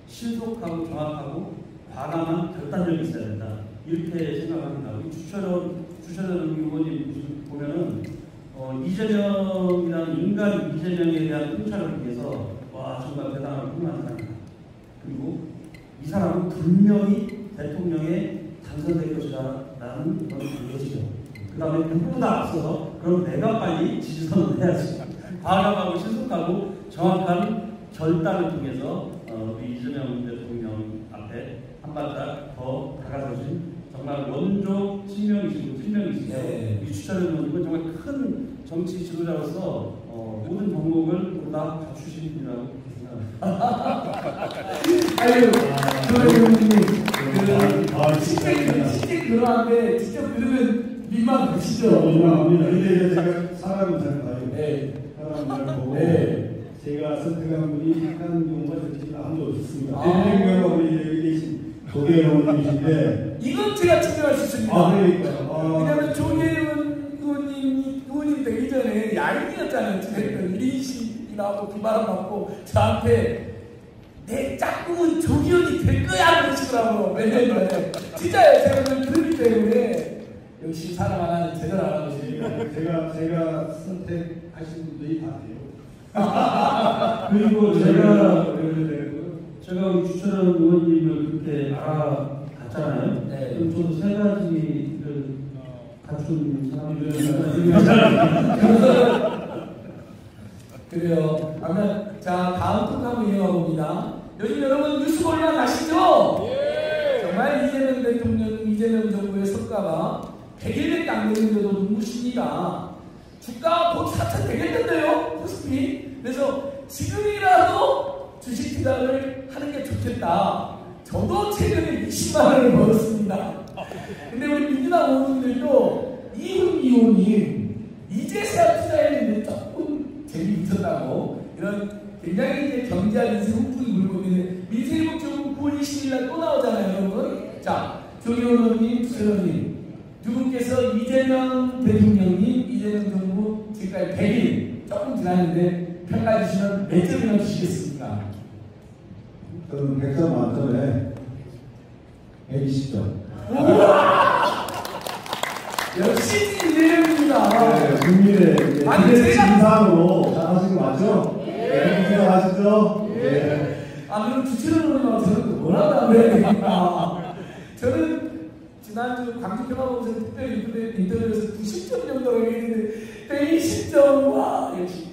신속하고 정확하고 과감한 결단력이 있어야 된다. 이렇게 생각합니다. 우리 주철현 의원님 보면은 이재명이라는 인간 이재명에 대한 통찰을 위해서 와 정말 대단하고 훌륭한 사람이다. 그리고 이 사람은 분명히 대통령에 당선될 것이라는 그런 예지력. 그 다음에 누구보다 앞서서 그럼 내가 빨리 지지선을 해야지. 과감하고 신속하고 정확한 결단을 통해서 우리 이재명 대통령 앞에 한 발짝 더 다가서신 정말 원조 친명이시고 필명이시죠. 네. 이 주철현 의원님은 정말 큰 정치 지도자로서 모든 덕목을 다 갖추신 분이라고 생각합니다. 아유, 그러면 쉽게 그러한데 직접 들으면 민망하시죠? 민망합니다. 근데 제가 사람은 잘 봐요. 네. 사람은 잘 보고 네. 제가 선택한 분이 약간 경우가 저지가 아무도 없습니다. 아. 대통령과 우리 여기 계신 조계현 의원님이신데 이건 제가 증명할 수 있습니다. 그러니까요. 왜냐하면 조계현 의원님 되기 전에 야인이었잖아요. 지금 1인식이라고 비판을 받고 저한테 내 짝꿍은 조기현이 될 거야 그러시더라고. 왜냐면 진짜요. 제가 그걸 들었기 때문에 역시 사람 하나는 제대로 안 하는 것입니다. 제가 선택하신 분들이 다 돼요. 그리고 제가 우리 주철현 의원님을 그렇게 알아봤잖아요. 네. 그럼 저도 세 가지를 갖춘 사람이라는 그래요. 아무튼 자 다음 tuk 한번 이어가 봅니다. 요즘 여러분 뉴스 볼만 아시죠? 정말 이재명 대통령, 이재명 정부의 성과가 100일밖에 안 됐는데도 눈부십니다. 주가 곧 4,100일 코스피. 그래서 지금이라도 주식 투자를 하는 게 좋겠다. 저도 최근에 20만 원을 벌었습니다. 근데 우리 민주당 의원님들도 이훈 의원님 이제서야 투자했는데 조금 재미있었다고 이런 굉장히 이제 경제와 민생 훈풍이 불고 있는 민생복지부 9월 20일 날 또 나오잖아요, 여러분. 자, 조계현 의원님, 수현님 두 분께서 이재명 대통령님, 이재명 정부 지금까지 100일 조금 지났는데 평가해 주시면 몇 점이나 주시겠습니까? 저는 100점 만점에 120점. 우와! 역시 이재명입니다. 국민의 아니, 제가 진상으로 잘하신 거 맞죠? 네. 생각하시죠? 네. 아, 그럼 주최를 의원님하고 저는 뭐라고 안 해야 되겠다. 저는 지난주 광주평화봉에서 특별히 인터뷰에서 90점 정도로 얘기했는데 120점. 와, 역시.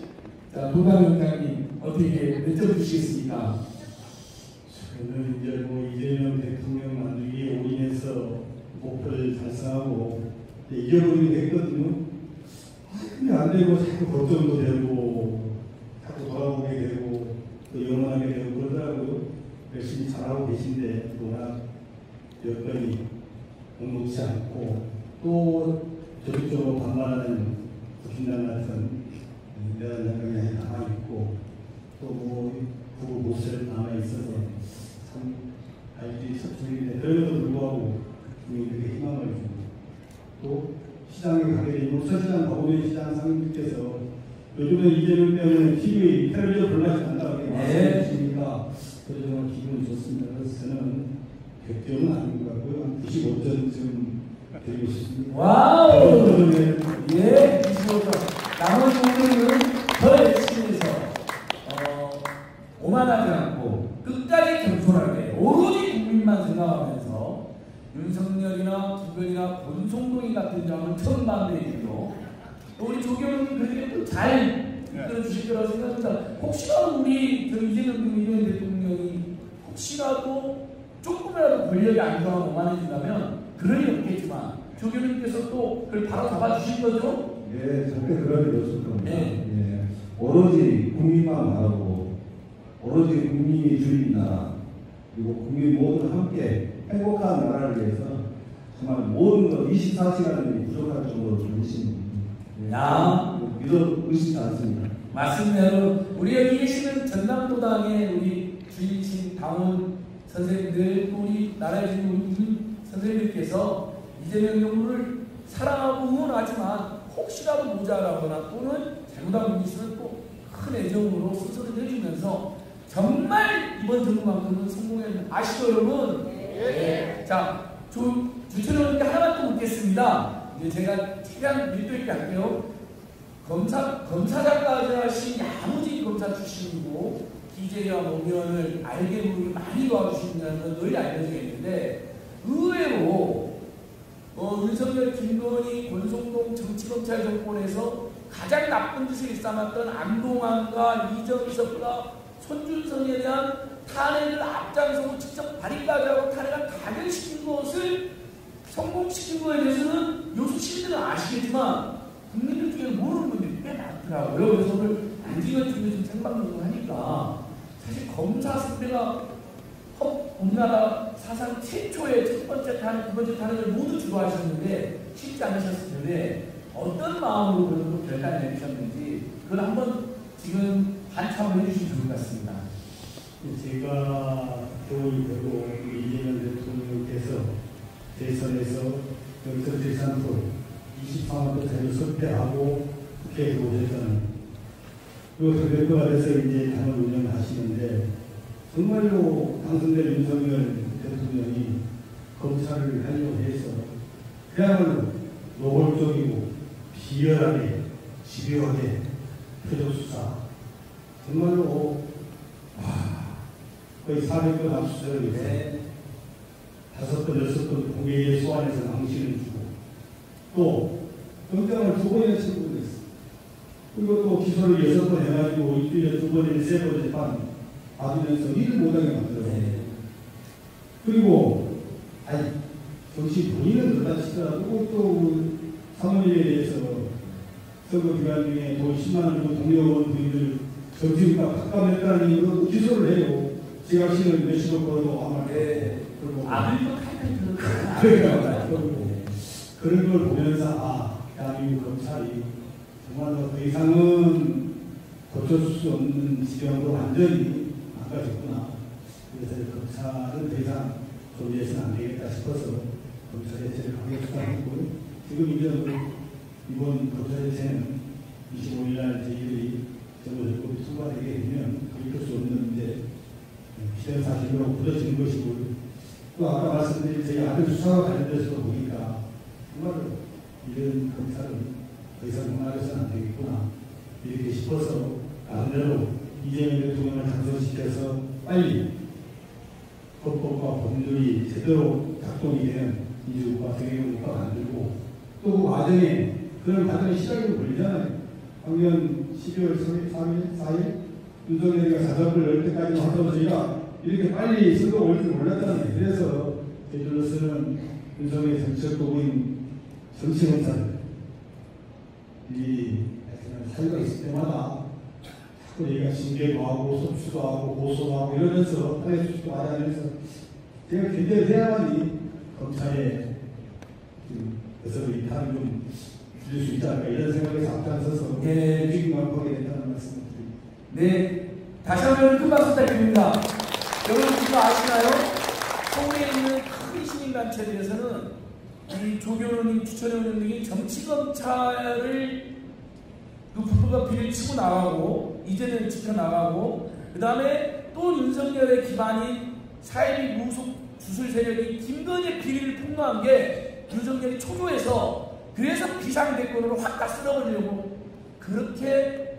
자, 도당위원장님 어떻게 몇 점 주시겠습니까? 저는 이제 뭐 이재명 대통령 만들기에 올인해서 목표를 달성하고 잊어버리게 됐거든요. 근데 안 되고 자꾸 걱정도 되고 자꾸 돌아보게 되고 또 영원하게 되고 그러더라고요. 열심히 잘하고 계신데 워낙 여건이 녹록지 않고 또 적극적으로 반발하는 국힘당 같은 내란 야당이 남아있고 또 뭐 구구 모습 남아있어서 참 알기 섭섭인데 그럼에도 불구하고 국민들에게 희망을 주고 또 시장에 가게 되면 서시장 거부된 시장 상님께서 요즘에 이재명 때문에 TV, 텔레비전 불나지 않다고 말씀하시니까 정말 기분이 좋습니다. 그래서 저는 100점은 아닌 것 같고요. 한 95점쯤 드리고 싶습니다. 와우! 예, 25점. 나머지 부분은 더 열심히 해서 오만하지 않고 끝까지 겸손하게 오로지 국민만 생각하면서 윤석열이나 김건희나 권성동이 같은 점은 천만배이고 또 우리 조경은 그렇게 잘 이끌어주실 거라고 생각합니다. 혹시라도 우리 이재명 대통령이 혹시라도 조금이라도 권력이 안 좋아서 오만해진다면 그럴 리 없겠지만 조경님께서 또 그걸 바로 잡아주실 거죠? 예, 절대 그럴 일 없을 겁니다. 네. 예, 오로지 국민만 바라고 오로지 국민이 주인 나라 그리고 국민 모두 함께 행복한 나라를 위해서 정말 모든 것 24시간이 부족할 정도로 전신 믿어 의심치 않습니다. 맞습니다. 여러분. 우리 여기 계시는 전남도당의 우리 주인이신 당원 선생님들 또 우리 나라의 주인 선생님들께서 이재명 정부를 사랑하고 응원하지만 혹시라도 모자라거나 또는 잘못하고 있으면 또 큰 애정으로 수술을 해주면서 정말 이번 정부만큼은 성공했는 아시죠 여러분? 네. 자, 주철형님께 하나만 또 묻겠습니다. 이제 제가 최대한 밀도 있게 할게요. 검사장까지 하신 야무진 검사 출신이고 기재와 노무현을 알게 모르게 많이 도와주신다는 건 널리 알려져 있는데 의외로 윤석열, 김건희, 권성동 정치검찰 정권에서 가장 나쁜 짓을 일삼았던 안동환과 이정석과 손준성에 대한 탄핵을 앞장서고 직접 발의까지 하고 탄핵을 가결시킨 것을 성공시킨 거에 대해서는 요즘 시민들은 아시겠지만 국민들 중에는 모르는 분들이 꽤 많더라고요. 그래서 오늘 안지현 중에 좀 생방송을 하니까 사실 검사 선배가 우리나라 사상 최초의 첫 번째 탄핵, 두 번째 탄핵을 모두 주도하셨는데 쉽지 않으셨을 텐데 어떤 마음으로 그런 결단을 내리셨는지 그걸 한번 지금 한참을 해주시면 좋을 것 같습니다. 제가 도움이 되고 이재명 대통령께서 대선에서 여기서 대상으로 24만 대를 설패하고 국회에 오셨다는 그것도 결과가 돼서 이제 당을 운영하시는데 정말로 당선된 윤석열 대통령이 검찰을 하려고 해서 그야말로 노골적이고 비열하게 집요하게 표적수사 정말로 거의 400번 압수수색을 해서 5번, 6번 공개에 소환해서 망신을 주고 또 영장을 2번이나 신고를 했어. 그리고 또 기소를 6번 해가지고 일주일에 2번에 3번 재판 받으면서 일을 못하게 만들어요. 그리고 정치 본인은 그렇다 치더라도 또 사모님에 대해서 선거 기간 중에 돈 10만 원 주고 동료원 부인들 정치인과 삭감했다는 이유로 기소를 해요. 지각시는 몇십억 벌어도 아마 그런 걸 보면서 대한민국 검찰이 정말로 더 이상은 고쳐줄 수 없는 지경으로 완전히 망가졌구나. 그래서 검찰은 더 이상 존재해서는 안 되겠다 싶어서 검찰 해체를 강력하고 지금 이제 이번 검찰 해체는 25일 날 저희들이 정부적으로 통과되게 되면 그럴 수 없는 이제 기정사실로 굳어지는 것이고 또 아까 말씀드린 저희 아들 수사와 관련돼서도 보니까 정말로 이런 검찰은 더 이상 응하려서는 안 되겠구나 이렇게 싶어서 나름대로 이재명 대통령을 당선시켜서 빨리 헌법과 법률이 제대로 작동이 되는 민주국가, 정의국가 만들고 또 그 과정에 그런 과정이 시작이 걸리잖아요. 작년 12월 3일, 4일 윤석열이가 사정을 넣을 때까지 하던 저희가 이렇게 빨리 선거가 올 줄 몰랐잖아요. 그래서 제주로서는 윤석열 정치적인 정치검사들 이 사유가 있을 때마다 자꾸 얘가 징계도 하고 속수도 하고 고소도 하고 이러면서 탄핵 수수도 많이 하면서 제가 굉장히 해야만이 검찰의 그래서 이 탄을 좀 줄일 수 있지 않을까 이런 생각에서 앞장서서 책임감을 보게 된다는 말씀을 드립니다. 네, 다시 한번 큰 박수 부탁드립니다. 여러분 그거 아시나요? 서울에 있는 큰 시민단체들에서는 이 조경호님, 주철현 등이 정치검찰을 그 불법과 비리를 치고 나가고 이재명을 지켜나가고 그 다음에 또 윤석열의 기반인 4.12 무속 주술 세력이 김건희의 비리를 폭로한 게 윤석열이 초조해서 그래서 비상대권으로 확 다 쓸어버리려고 그렇게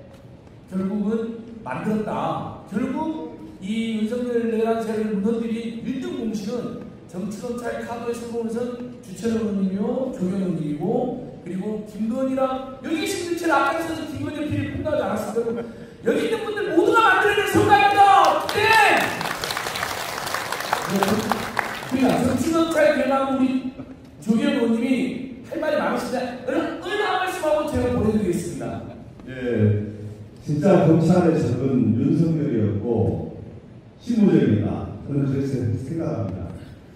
결국은 만들었다. 결국 이 윤석열 내란 세력을 무너뜨린 1등 공신은 정치검찰 카드의 성공에선 주철현 의원님이요, 조경호 의원님이고 그리고 김건희랑 여기 계신 분들 앞에서 김건희 비리를 폭로하지 않았습니다. 여기 있는 분들 모두가 만들어낸 성과입니다. 네! 그러니까 정치검찰 개망 우리 조경호 의원님이 할 말이 많으신데 얼마 말씀하고 제가 보내드리겠습니다. 예, 진짜 검찰의 적은 윤석열이었고 실무적이다. 저는 그렇게 생각합니다.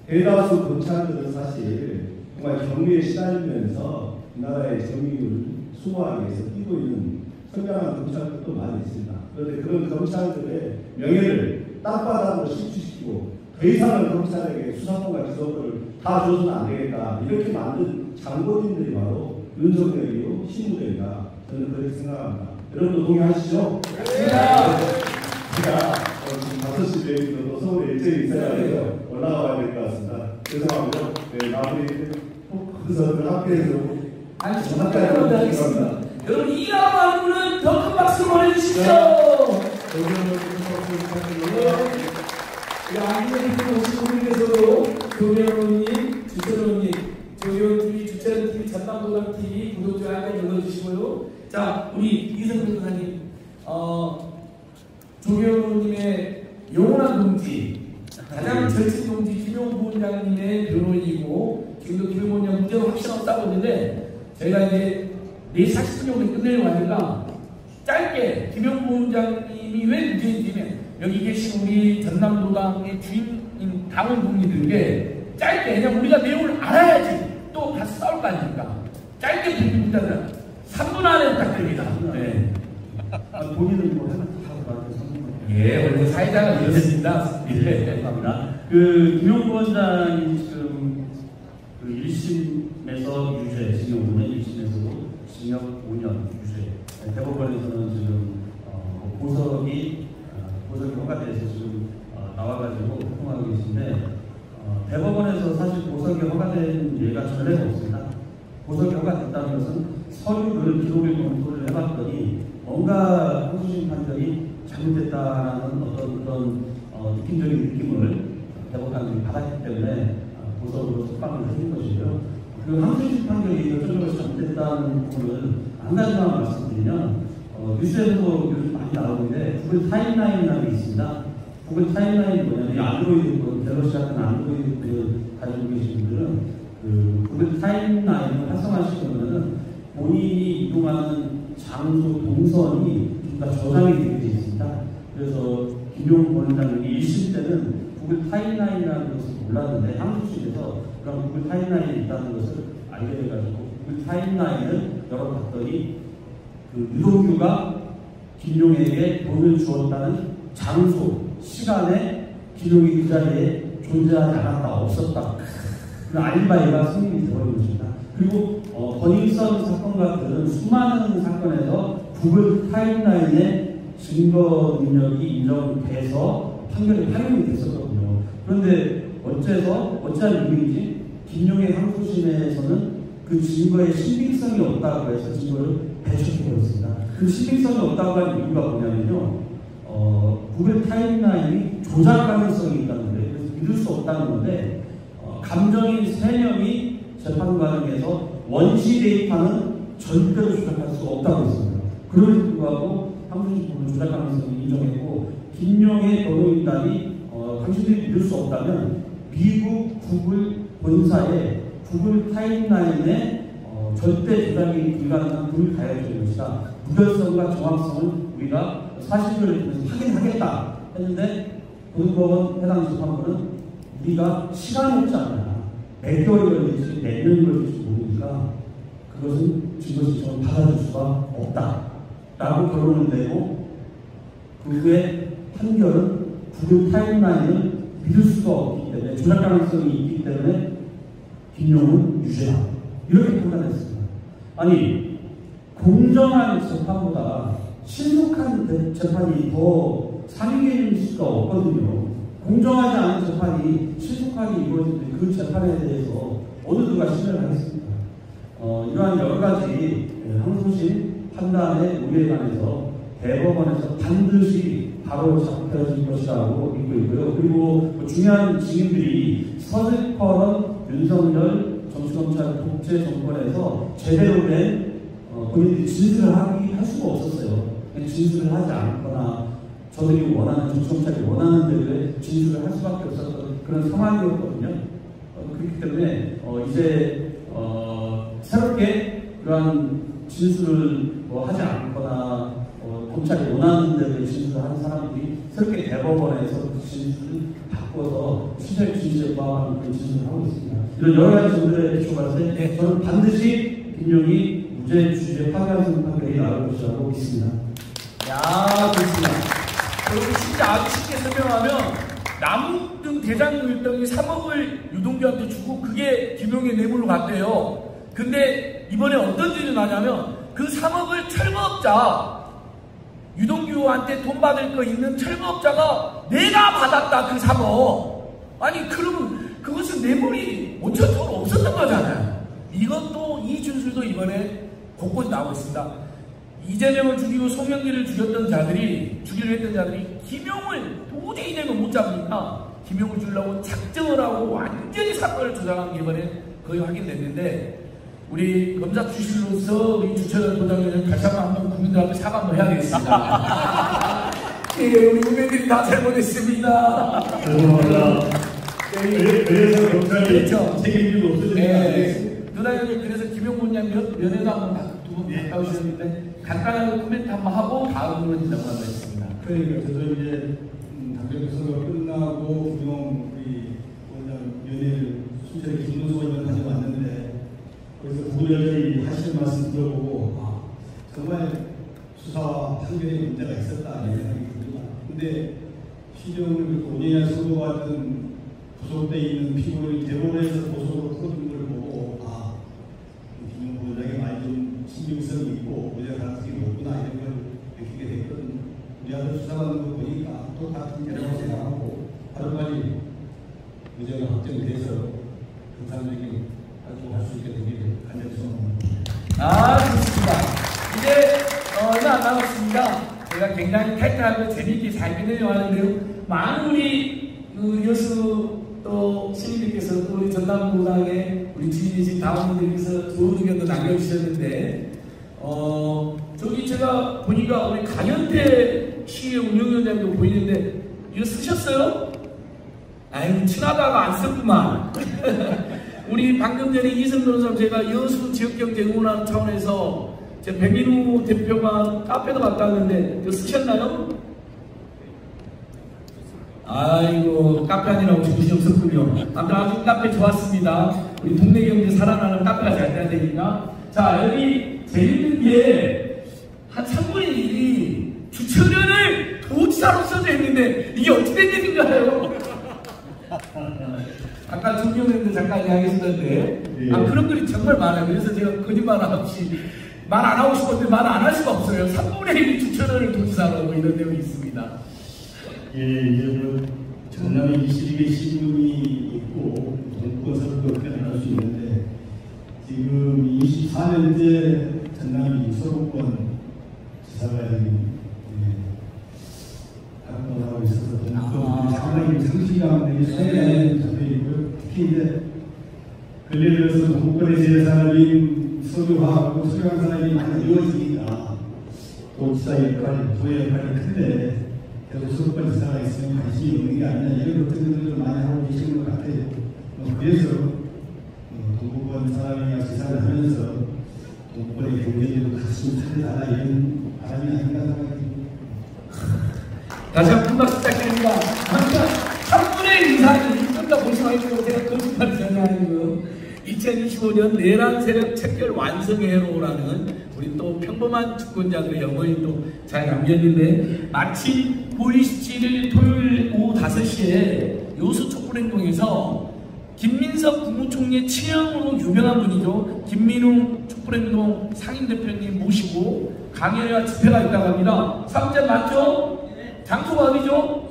대다수 검찰들은 사실 정말 경위에 시달리면서 이 나라의 정의를 수호하기 위해서 뛰고 있는 선량한 검찰들도 많이 있습니다. 그런데 그런 검찰들의 명예를 땅바닥으로 실추시키고 더 이상은 경찰에게 수사권과 지도권을 다 줘서는 안 되겠다. 이렇게 만든 장본인들이 바로 윤석열이요 신무대입니다. 저는 그렇게 생각합니다. 여러분도 동의하시죠? 제가 지금 5시 내일도 서울에 일정이 있어가지고 올라가야 될 것 같습니다. 죄송합니다. 네, 마무리 콘서트 함께해서 아니 정말 감사하겠습니다. 여러분 이하만 분은 더 큰 박수 보내주십시오. 안기자님 오신 분께서도 조명호님, 주철호님, 조용TV, 주철호TV, 전남도당TV 구독, 좋아요 눌러주시고요. 자, 우리 이성근 선생님, 조명호님의 영원한 동지, 가장 절친 동지 김용부 원장님의 변호인이고 지금도 김용부 원장 문제가 확실하고 싸고 있는데 저희가 이제 4시 40분 정도 끝내려고 하니까 짧게 김용부 원장님이 왜 문제인지면 여기 계신 우리 전남도당의 주인인 당원 국민들에게 짧게 그냥 우리가 내용을 알아야지 또 다시 싸울 거 아닙니까? 짧게 부탁드립니다. 3분 안에 부탁드립니다. 네. 본인은 뭐 하고 예, 오늘 사회자가 되었습니다. 네. 감사합니다. 김용부 원장이 지금 1심에서 유죄, 징역 5년, 1심에서도 징역 5년 유죄. 대법원에서는 지금 보석이 허가돼서 지금 나와가지고 소통하고 계신데 대법원에서 사실 보석이 허가된 예가 전례가 없습니다. 보석이 허가됐다는 것은 서류를 기록을 검토를 해봤더니 뭔가 항소심 판결이 잘못됐다라는 어떤 그런 느낌적인 느낌을 대법관들이 받았기 때문에 보석으로 석방을 해준 것이고요. 그 항소심 판결이 결정적으로 잘못됐다는 부분을 한 가지만 말씀드리면 뉴스에서도 요즘 많이 나오는데 구글 타임라인이라는 게 있습니다. 구글 타임라인이 뭐냐면 안드로이드, 갤럭시 같은 안드로이드 가지고 계신 분들은 그 구글 타임라인을 활성화시키면은 본인이 이동하는 장소, 동선이 다 저장이 되어 있습니다. 그래서 김용부 원장님이 1심 때는 구글 타임라인이라는 것을 몰랐는데 항소심에서 그런 구글 타임라인이 있다는 것을 알게 돼가지고 구글 타임라인을 열어봤더니 유동규가 김용에게 돈을 주었다는 장소, 시간에 김용이 그 자리에 존재하지 않았다, 없었다. 그 알리바이가 성립이 되어버린 것입니다. 그리고 버닝썬 사건 같은 수많은 사건에서 구글 타임라인의 증거 능력이 인정돼서 판결이 활용이 됐었거든요. 그런데 어찌한 이유인지 김용의 항소심에서는 그 증거의 신빙성이 없다고 해서 증거를 배척해버렸습니다. 그 신빙성이 없다고 하는 이유가 뭐냐면요. 구글 타임라인이 조작 가능성이 있다는 거예요. 그래서 믿을 수 없다는 건데 감정인 3명이 재판 과정에서 원시 데이터는 절대로 조작할 수 없다고 했습니다. 그럼에도 불구하고 항소심 부분 조작 가능성을 인정했고 김용의 변호인단이 당신들이 믿을 수 없다면 미국 구글 본사의 구글 타임라인에 절대 조작이 불가능한 불 가해질 것이다. 무결성과 정확성을 우리가 사실을 확인하겠다 했는데 고등법원 해당 재판부는 우리가 시간이 없지 않냐. 몇 개월이 걸릴지 몇 년이 걸릴지 모르니까 그것은 증거 신청을 받아줄 수가 없다. 라고 결론을 내고 그 후에 판결은 구글 타임라인을 믿을 수가 없기 때문에 조작 가능성이 있기 때문에 김용은 유죄다. 이렇게 판단했습니다. 아니 공정한 재판보다 신속한 재판이 더 상위계일 수가 없거든요. 공정하지 않은 재판이 신속하게 이루어지는데 그 재판에 대해서 어느 누가 신뢰를 하겠습니까? 이러한 여러 가지 항소심 판단의 우려에 관해서 대법원에서 반드시 바로 잡혀질 것이라고 믿고 있고요. 그리고 중요한 증인들이 서슬퍼런 윤석열 정치검찰 독재 정권에서 제대로 된 본인들이 진술을 할 수가 없었어요. 진술을 하지 않거나 저들이 원하는 정치검찰이 원하는 대로 진술을 할 수밖에 없었던 그런 상황이었거든요. 그렇기 때문에 이제 새롭게 그러한 진술을 하지 않거나 검찰이 원하는 대로 진술을 하는 사람들이 새롭게 대법원에서 그 진술을 바꿔서 시절 진술에 부합하는 그런 진술을 하고 있습니다. 이런 여러 가지 점들에 비춰봤을 때 저는 반드시 김용이 무죄 주제 파기환송 판결이 나올 것이라고 믿습니다. 야, 좋습니다. 여러분 진짜 아주 쉽게 설명하면 남욱 등 대장일당이 3억을 유동규한테 주고 그게 김용의 뇌물로 갔대요. 근데 이번에 어떤 일이 나냐면 그 3억을 철거업자, 유동규한테 돈 받을 거 있는 철거업자가 내가 받았다 그 3억. 아니 그러면 그것은 뇌물이 5천토로 없었던 거잖아요. 이것도 이 진술도 이번에 곳곳이 나오고 있습니다. 이재명을 죽이고 송영길을 죽였던 자들이, 죽이려 했던 자들이 김용을 도저히 이재명 못 잡으니까 김용을 주려고 작정을 하고 완전히 사건을 조작한 게 이번에 거의 확인됐는데, 우리 검사 출신으로서 우리 주철현 도장님은 다시 한번 국민들한테 사과 한번 해야 되겠습니다. 예, 우리 국민들이 다 잘못했습니다. 죄송합니다. 그래서 검찰이 책임지고 없어지는 누나님, 그래서 김용곤 양 면회도 한번 두분 가까우셨는데 간단하게 코멘트 한번 하고 다음으로 넘어가겠습니다. 그러니까 저도 이제 당대표 선거가 끝나고 구명 우리 원장 면회를 순천에 김문수 원장 가지고 왔는데, 그래서 부여전이 하시는 말씀 들어보고 정말 수사와 판결에 문제가 있었다 이런 생각이 듭니다. 근데 시정을 5년이나 선고받은 구속돼 있는 피고인이 대법원에서 고소로 풀어준 걸 보고 김용곤 원장이 많이 좀 신빙성이 있고 무죄 가능성이 높구나 이런 걸 느끼게 됐거든요. 우리 아들 수사받는 거 보니까 똑같은 결과가 생각하고 하루빨리 무죄가 확정돼서 정상적인 활동을 할 수 있게 되기를 간절히 소원합니다. 좋습니다. 이제 얼마 안 남았습니다. 제가 굉장히 타이트하고 재미있게 잘 끝내려고 하는데요. 많은 우리 여수 또 시민들께서 또 우리 전남도당의 우리 주민이신 당원분들께서 좋은 의견도 남겨주셨는데, 저기 제가 보니까 우리 강현태 시의 운영위원장도 보이는데 이거 쓰셨어요? 아유, 친하다가 안 썼구만. 우리 방금 전에 이승 변호사 제가 여수 지역경제 응원하는 차원에서 제 백민우 대표가 카페도 갔다 왔는데 이거 쓰셨나요? 아이고, 카페 아니라고 정신이 없었군요. 아무튼 아주 카페 좋았습니다. 우리 동네 경제 살아나는 카페가 잘 돼야 되니까. 자, 여기 재밌는 게 한 3분의 1이 주철현을 도지사로 써져 있는데 이게 어떻게 된 일인가요? 아까 정경련도 잠깐 이야기했었는데 그런 글이 정말 많아요. 그래서 제가 거짓말 없이 말 안 하고 싶었는데 말 안 할 수가 없어요. 3분의 1이 주철현을 도지사로 뭐 이런 내용이 있습니다. 이제 뭐 전남에 22개 시군이 있고 정권 선거도 끝날 수 있는데, 지금 24년째 전남이 서구권 지사가 활동하고 있어서 정권 상당히 상실감이 잡혀 있고요. 특히 이제 근래 들어서 정권의 재산업인 서류화하고 소량 산업이 많이 이루어지니까 도지사 역할, 부의 역할이 큰데 계속 수도권 지사가 있으면 관심이 없는 게 아니냐 이런 걱정들을 많이 하고 계시는 것 같아요. 그래서 동부권 사람이나 지사를 하면서 동부권의 경제적으로 가슴을 살려달라 이런 바람이 아닌가 생각이 듭니다. 다시 한 번 박수 부탁드립니다. 3분의 1 이상이 좀 더 보시면 제가 거짓말 전혀 아니고요. 2025년 내란 세력 척결 완성회로라는 우리 또 평범한 주권자들의 영혼이 또 잘 남겼는데, 마침 9월 27일 토요일 오후 5시에 요수 촛불행동에서 김민석 국무총리의 친형으로 유명한 분이죠. 김민웅 촛불행동 상임대표님 모시고 강연회와 집회가 있다고 합니다. 사업자 맞죠? 장소가 어디죠?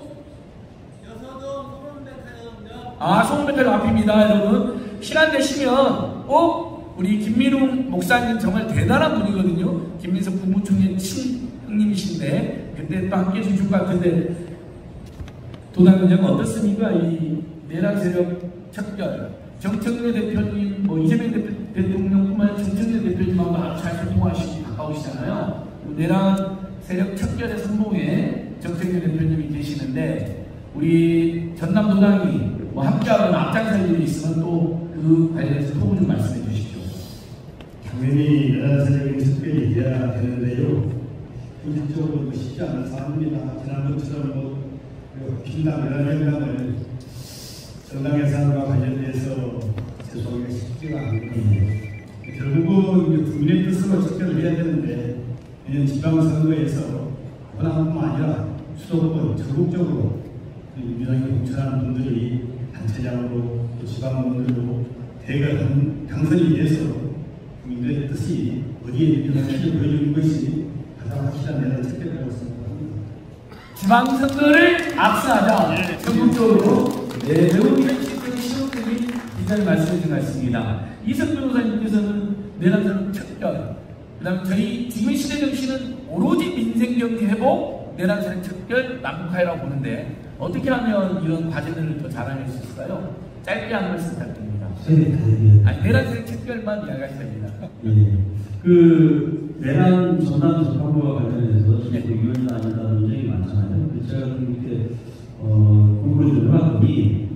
소문백화점 앞입니다. 여러분 시간 되시면 꼭 우리 김민웅 목사님 정말 대단한 분이거든요. 김민석 국무총리 친형님이신데 그때 또 함께 해주실 것 같은데, 도당위원장 어떻습니까? 이 내란 세력 척결, 정청래 대표님, 이재명 대통령뿐만 아니라 정청래 대표님하고 아주 잘 소통하시고 가까우시잖아요. 내란 세력 척결의 선봉에 정청래 대표님이 계시는데, 우리 전남도당이 함께하는 앞장설 일이 있으면 또 그 관련해서 소금 좀 말씀해 주십시오. 당연히 내란 세력의 척결이 돼야 되는데요. 현실적으로 쉽지 않은 사안입니다. 지난번처럼 빛난 내란 정당 예산과 관련돼서 제소하기가 쉽지가 않거든요. 결국은 국민의 뜻으로 척결을 해야 되는데, 내년 지방선거에서 하나뿐만 아니라 수도권 전국적으로 민주당에 공천한 분들이 단체장으로 또 지방원들로 대거 당선이 돼서 국민들의 뜻이 어디에 민주당이 보여주는 것이 가장 확실한 내란 특별이라고 생각합니다. 지방선거를 압수하자 전국적으로 매우 이런 시스템이 기자님 말씀해 주신 것 같습니다. 이성 변호사님께서는 내란선 척결, 그 다음에 저희 지금 시대 정신은 오로지 민생 경제 회복, 내란선의 척결, 남북화해라고 보는데 어떻게 하면 이런 과제들을 더 잘해낼 수 있을까요? 짧게 한 말씀 부탁드립니다. 아니, 내란선의 척결만 이야기하셔야 됩니다. 그 내란 전남 재판부와 관련해서 지금 의견이 나온다는 논쟁이 많잖아요. 제가 이렇게 공부를 좀 해봤더니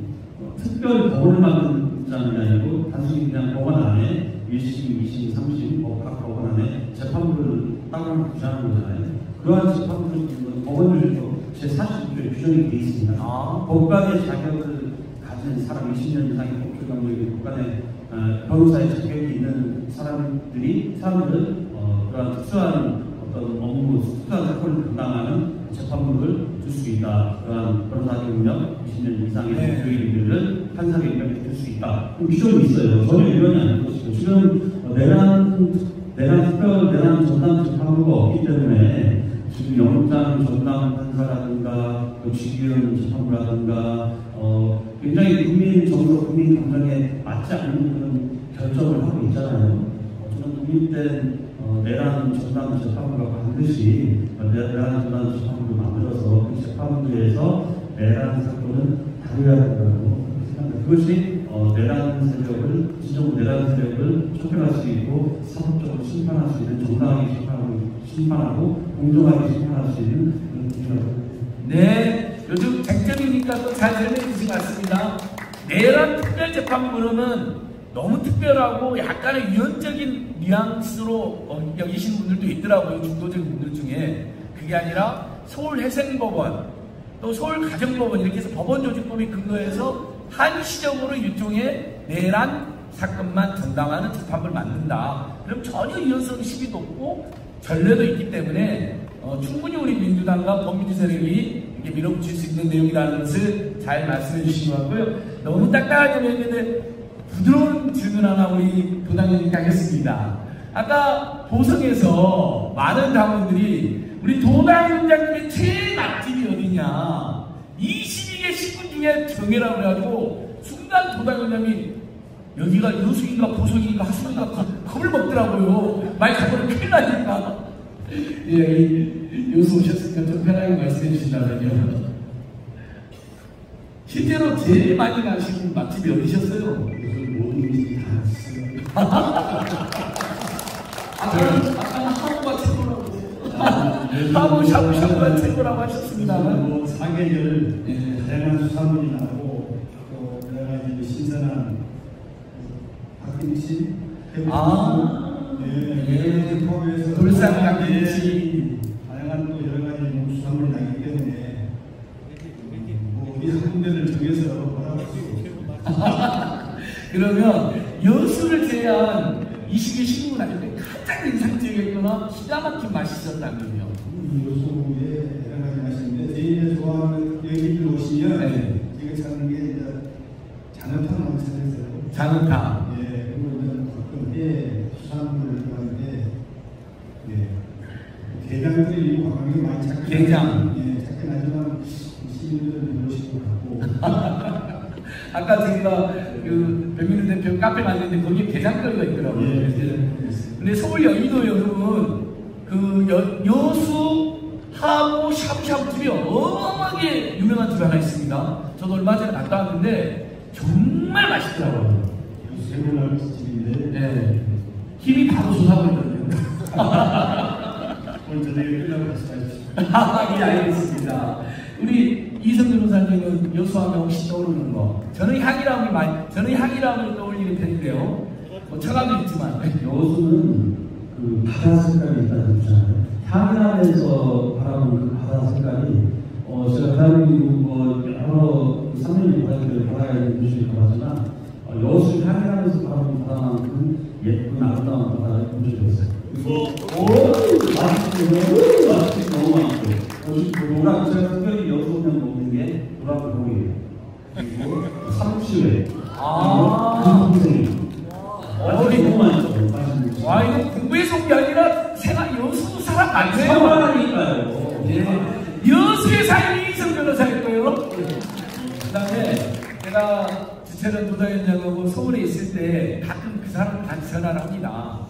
특별 법원을 만든다는 게 아니고 단순히 그냥 법원 안에 1심, 2심, 3심 각 법원 안에 재판부를 따로 구성하는 거잖아요. 그러한 재판부를 법원을 제49조에 규정이 되어 있습니다. 법관의 자격을 가진 사람 20년 이상의 법조 경력이 법관의 변호사의 자격이 있는 사람들은 그러한 특수한 어떤 업무, 특수한 사건을 담당하는 재판부를 둘 수 있다. 그러한 변호사 경력 20년 이상의 법조인들을 판사 경력에 둘 수 있다. 그럼 규정이 있어요. 전혀 유연이 아닌 것이고 지금 내란 전담 재판부가 없기 때문에 지금 영장 전담 판사라든가 주기현 재판부라든가 굉장히 국민 정서, 국민 감정에 맞지 않는 그런 결정을 하고 있잖아요. 저는 독립된 내란 전담 재판부가 반드시 내란 전담 재판부를 만들어서 그 재판부에서 내란 사건은 다루어야 된다고 생각합니다. 그것이 내란 세력을, 진정으로 내란 세력을 촉발할 수 있고 사법적으로 심판할 수 있는, 정당하게 심판하고 공정하게 심판할 수 있는 그런 기준이라고. 네, 요즘 쟁점이니까 또 잘 설명해 주신 것 같습니다. 내란 특별재판부는 너무 특별하고 약간의 유연적인 뉘앙스로 여기시는 분들도 있더라고요. 중도적인 분들 중에. 그게 아니라 서울회생법원, 또 서울가정법원 이렇게 해서 법원조직법에 근거해서 한시적으로 일종의 내란 사건만 전담하는 재판부를 만든다. 그럼 전혀 유연성 시비도 없고 전례도 있기 때문에 충분히 우리 민주당과 범민주 세력이 이렇게 밀어붙일 수 있는 내용이라는 것을 잘 말씀해 주신 것 같고요. 너무 딱딱하게 했는데 부드러운 질문 하나 우리 도당님께 하겠습니다. 아까 보성에서 많은 당원들이 우리 도당위원장님의 최애 맛집이 어디냐, 22개 식구 중에 정해라고 그래가지고 순간 도당위원장이 여기가 여수인가 보성인가 하수인가 겁을 먹더라고요. 말 잡으면 큰일 나니까. 예, 여수 오셨으니까 좀 편하게 말씀해 주신다면요. 실제로 제일 많이 가시는 맛집이 어디셨어요? 모든 집이 다 있어요. 아까 하모가 최고라고. 하모 샤브샤브가 최고라고 하셨습니다만. 사계절 다양한 수산물이 나오고 또 여러 가지 신선한 갓김치, 포함해서 돌산 갓김치, 다양한 또 여러 가지 수산물이 나기 때문에 우리 한 군데를 정해서 뭐라고 할 수 없고. 그러면 여수를 제외한 20개 식물 아닌데 가장 인상적이거나 기가 막힌 맛이 있었다면요? 여수에 여러 가지 맛인데 제일 좋아하는 여기를 오시면 제가 찾는 게 이제 장어탕을 찾았어요. 장어탕. 예, 그리고 이제 가끔 회 수산물을 좋아하는데 게장들이 관광이 많이 찾긴 게장. 예, 찾긴 하지만 시민들은 별로 싶고 같고. 아까 저희가 그 백민우 대표 카페 만드는데 거기에 게장거리가 있더라고요. 근데 서울 여의도 여러분 그 여수 하모 샤브샤브 집이 어마어마하게 유명한 집이 하나 있습니다. 저도 얼마 전에 갔다 왔는데 정말 맛있더라고요. 세분할 집인데. 네. 힘이 바로 솟아버리거든요. 오늘 저녁에 끝나고 말씀하십시오. 예, 알겠습니다. 우리 이성 변호사님은 여수하면 혹시 떠오르는 거? 저는 향이라움을 떠올리는 편인데요. 뭐 처감도 있지만. 여수는 그 바다 색깔이 있다는 거잖아요. 향이라면서 바라보는 그 바다 색깔이 제가 대한민국 여러 상륙 바다에 있는 곳을 가봤지만 여수 향이라면서 바라보는 바다만큼 예쁜 아름다운 바다를 본 적이 없어요. 맛있고 너무 맛있고 너무 맛있고. 노랗게 아. 너무 많죠. 와, 이거 공부해서 온 게 아니라 생각 여수 사람 맞네요. 생활하니까요. 여수의 삶이 이성 변호사였고요. 그 다음에 제가 주최련 도당위원장하고 서울에 있을 때 가끔 그 사람을 같이 전화를 합니다.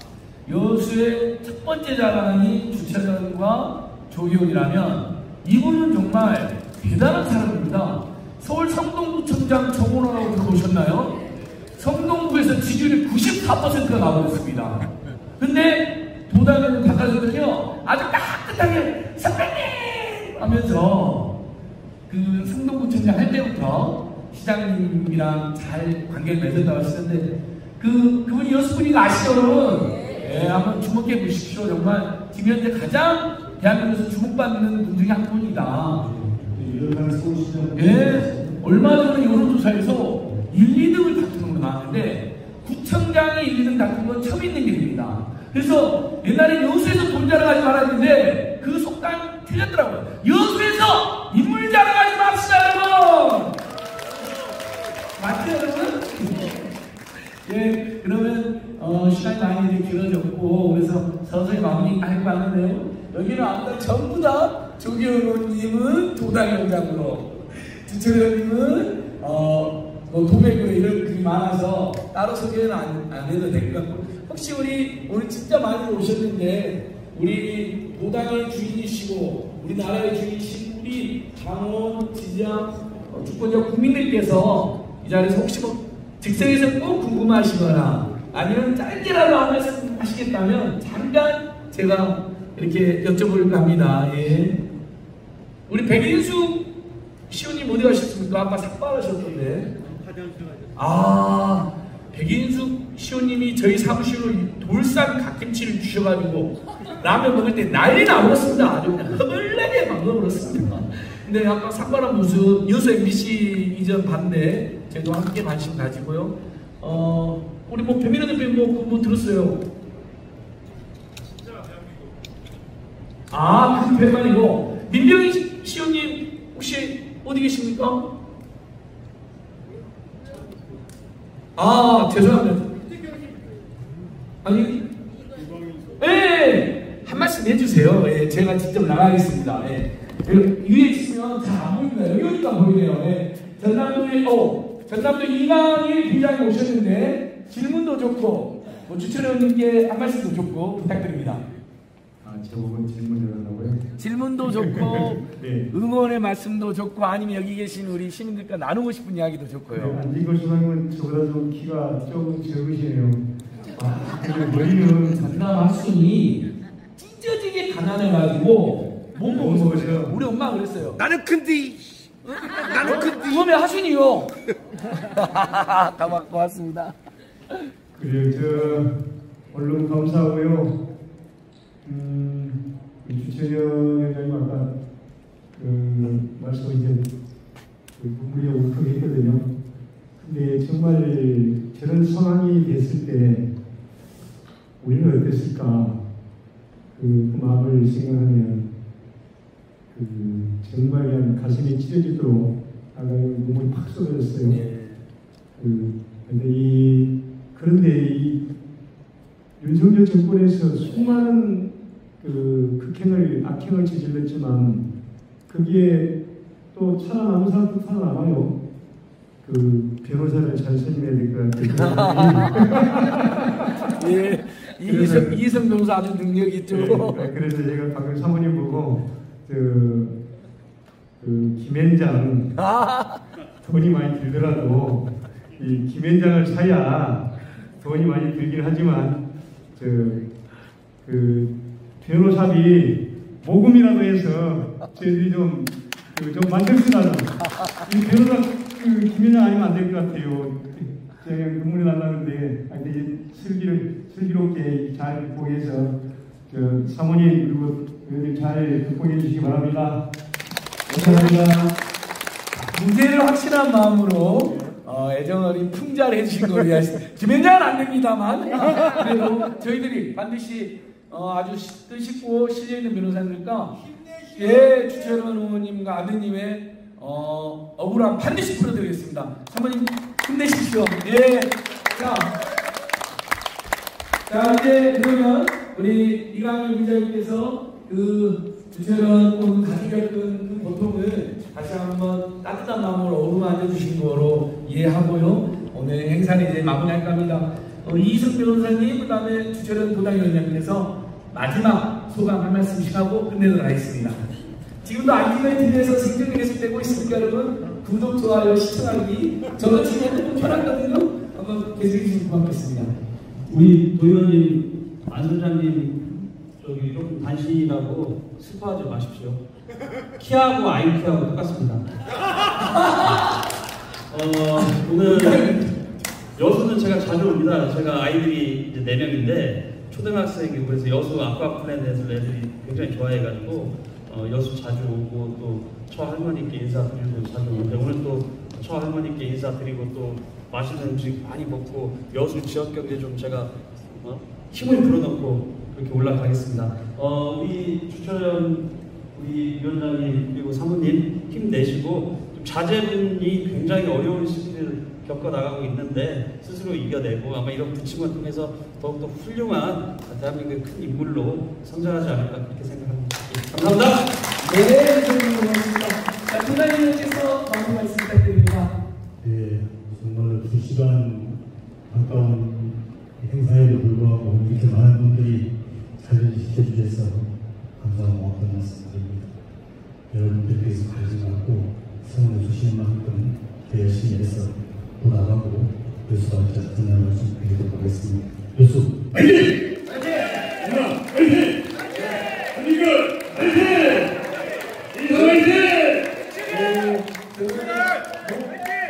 여수의 첫 번째 자랑이 주최련과 조기훈이라면 이분은 정말 대단한 사람입니다. 서울 성동구청장 정원호라고 들어보셨나요? 성동구에서 지지율이 94%가 나오고 있습니다. 근데 도당에는 바깥에서는요 아주 따뜻하게 선배님 하면서 그 성동구청장 할 때부터 시장님이랑 잘 관계를 맺었다고 하시는데 그분이 여수분이가 아시죠 여러분? 예, 한번 주목해 보십시오. 정말 지금 현재 가장 대한민국에서 주목받는 분 중에 한 분이다. 예, 얼마 전에 여론조사에서 1, 2등을 다투는 걸로 나왔는데 구청장이 1, 2등 다툰 건 처음 있는 일입니다. 그래서 옛날에 여수에서 돈 자랑하지 말았는데 그 속담 틀렸더라고요. 여수에서 인물 자랑하지 맙시다 여러분. 맞죠 여러분? 예, 그러면 시간이 많이 이제 길어졌고 그래서 서서히 마무리할 거 하는데요. 여기는 아무튼 전부 다 조기훈 의원님은 도당위원장으로 주철 의원님은 도매구로 이런 글이 많아서 따로 소개는 안 해도 될 것 같고 혹시 우리 오늘 진짜 많이 오셨는데 우리 도당의 주인이시고 우리나라의 주인이신 우리 강원 지지자 주권자 국민들께서 이 자리에서 혹시 뭐 즉석에서 꼭 궁금하시거나 아니면 짧게라도 한 말씀 하시겠다면 잠깐 제가 이렇게 여쭤볼까 합니다. 예. 우리 백인수 시호님 어디 가셨습니까? 아까 삭발하셨던데. 아, 백인수 시호님이 저희 사무실로 돌산 갓김치를 주셔가지고 라면 먹을 때 난리 나버렸습니다. 아주 그냥 허벌나게 막 먹어버렸습니다. 근데 아까 삭발한 모습 여수 MBC 이전 반대 저희도 함께 관심 가지고요. 우리 뭐 배민호 대표님 뭐 들었어요? 아, 그 배만이고 민병희 시호님 혹시 어디 계십니까? 아, 죄송합니다. 아니, 예, 한 말씀 해주세요. 예, 제가 직접 나가겠습니다. 예. 위에 있으면 잘 안 보입니다. 여기 오니까 보이네요. 예. 전남도 이강일 부장이 오셨는데 질문도 좋고 뭐 주철 의원님께 한 말씀도 좋고 부탁드립니다. 저보고 질문을 하려고요? 질문도 좋고 네. 응원의 말씀도 좋고 아니면 여기 계신 우리 시민들과 나누고 싶은 이야기도 좋고요. 안진걸 소장님은 저보다 좀 키가 조금 적으시네요. 아, 그리고 머리는 전남 학순이 찢어지게 가난해가지고 못 먹었어요. 우리 엄마가 그랬어요. 나는 큰디. 나는 큰디. 이거면 하순이요. 다 고맙습니다. 그래요. 저 언론 감사하고요. 주철현 회장님 아까 그 말씀 이제 눈물이 울컥 했거든요. 근데 정말 저런 상황이 됐을 때 우리는 어땠을까? 그 마음을 생각하면 정말 그냥 가슴이 찢어지도록 아까 눈물이 팍 쏟아졌어요. 그런데 이 윤석열 정권에서 수많은 악행을 저질렀지만 거기에 또 살아남은 사람도 살아남아요. 변호사를 잘 선임해야 될 것 같아요. 예, 이희성 변호사 아주 능력이 있죠. 네, 그래서 제가 방금 사모님 보고 김현장 돈이 많이 들더라도 이 김현장을 사야 돈이 많이 들긴 하지만 변호사비 모금이라도 해서 저희들이 좀 만족스러운 이 변호사 김현장 아니면 안 될 것 같아요. 제가 눈물이 날라는데 슬기롭게 잘 극복해서 사모님 그리고 의원님 잘 극복해 주시기 바랍니다. 감사합니다. 문제를 확실한 마음으로 애정어린 풍자를 해주신 거에 위하여 김현장은 안 됩니다만 그래도 저희들이 반드시 아주 뜻있고 실력있는 변호사님과 예, 주철현 의원님과 아드님의 억울함 반드시 풀어드리겠습니다. 사모님 힘내십시오. 예. 자, 이제 그러면 우리 이강윤 기자님께서 그 주철원 가족이었던 그 고통을 다시 한번 따뜻한 마음으로 어루만져 주신 거로 이해하고요. 오늘 행사를 이제 마무리할까 합니다. 이승 변호사님, 그 다음에 주철원 도당위원장님께서 마지막 소감 한 말씀씩 하고 끝내도록 하겠습니다. 지금도 ITV에서 생중계 계속되고 있으니까 여러분 구독, 좋아요, 시청하기 저도 지금 핸드폰 켜놨거든요. 한번 계속해 주시면 고맙겠습니다. 우리 도의원님, 안 소장님 저기 조금 단신이라고 슬퍼하지 마십시오. 키하고 IQ하고 똑같습니다. 오늘 여수는 제가 자주 옵니다. 제가 아이들이 이제 4명인데 초등학생이고 그래서 여수 아쿠아플랜에서 애들이 굉장히 좋아해가지고 여수 자주 오고 또 처할머니께 인사드리고 자주 오는데 오늘 또 처할머니께 인사드리고 또 맛있는 음식 많이 먹고 여수 지역 경제 좀 제가 힘을 불어넣고 그렇게 올라가겠습니다. 우리 주철현 우리 위원장님 그리고 사모님 힘내시고 좀 자제분이 굉장히 어려운 시기를 겪어 나가고 있는데 스스로 이겨내고 아마 이런 부침을 통해서 더욱더 훌륭한 대한민국의 큰 인물로 성장하지 않을까 그렇게 생각합니다. 감사합니다. 네, 고맙습니다. 자, 도당위원께서 마무리 말씀 부탁드립니다. 네, 정말 2시간 가까운 행사에도 불구하고 이렇게 많은 분들이 자리를 지켜주셔서 감사하고 고맙다는 말씀드립니다. 여러분들께서 관심 갖고 성원해 주시는 만큼 더 열심히 해서 또 나가고 교수가 어쨌든 말씀 드리도록 하겠습니다. 교수 화이팅! 누나 화이팅! 한이글 화이팅! 인사 화이팅!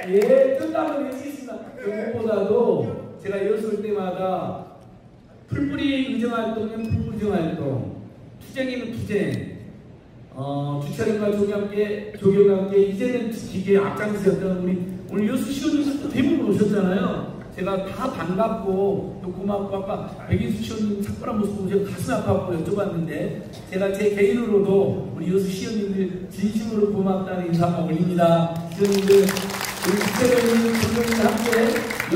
예, 끝나면 외치겠습니다. 무엇보다도 제가 여수 올 때마다 풀뿌리 의정활동은 풀뿌리 의정활동, 투쟁이면 투쟁, 주철인과 조경과 함께 이제는 기계에 앞장서였던 우리 오늘 여수 시원님도 대부분 오셨잖아요. 제가 다 반갑고 또 고맙고 아까 백인수 시원님 착벌한 모습 보고 제가 가슴 아팠고 여쭤봤는데 제가 제 개인으로도 우리 여수 시원님들 진심으로 고맙다는 인사 한번 올립니다. 시원님들 우리 주철인님, 조경님과 함께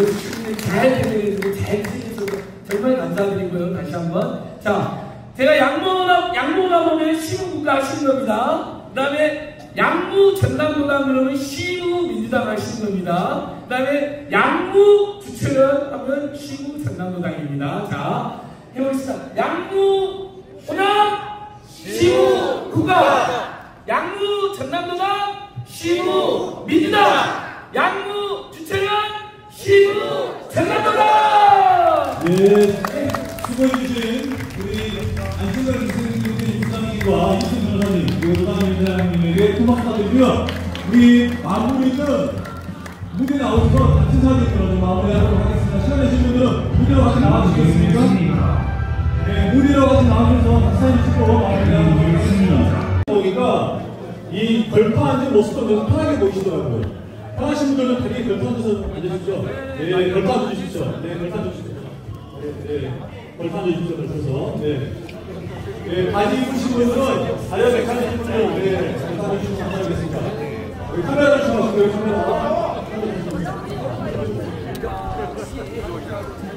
여수 시원님들 잘 대표해주고 잘 지내주셔서 정말 감사드리고요. 다시 한번 자 제가 양모나 보면 시무국가 하시는 겁니다. 그 다음에 양무 전남도당 그러면 시무 민주당 하시는 겁니다. 그 다음에 양무 주철현 하면 시무 전남도당입니다. 자, 해보겠습니다. 양무 호남 시무 국가, 양무 전남도당 시무 민주당, 양무 주철현 시무 전남도당. 네, 수고해주신 우리 안승관 부장님과 이승 변호사님 그리고 도당위원장님에게 고맙다드리고요. 우리 마무리는 무대 나오셔서 같은 사진으로 마무리하도록 하겠습니다. 시간 내신 분들은 무대로 같이 나와주시겠습니까? 네, 무대로 같이 나와주셔서 같이 사진 찍고 마무리하도록 하겠습니다. 여기가 이 걸터 앉은 모습도 너무 편하게 보이시더라고요. 편하신 분들은 다리에 걸터 앉아서 앉으십시오. 네, 걸터 앉으십시오. 네, 걸터 앉으십시오. 네, 걸터 앉으십시오. 걸터서. 네. 네, 바지 입으신 분들은 다리에 백한 입으신 분들은 네, 걸터 앉으시면 감사하겠습니다. 여기 카메라 주시면 여기 카메라.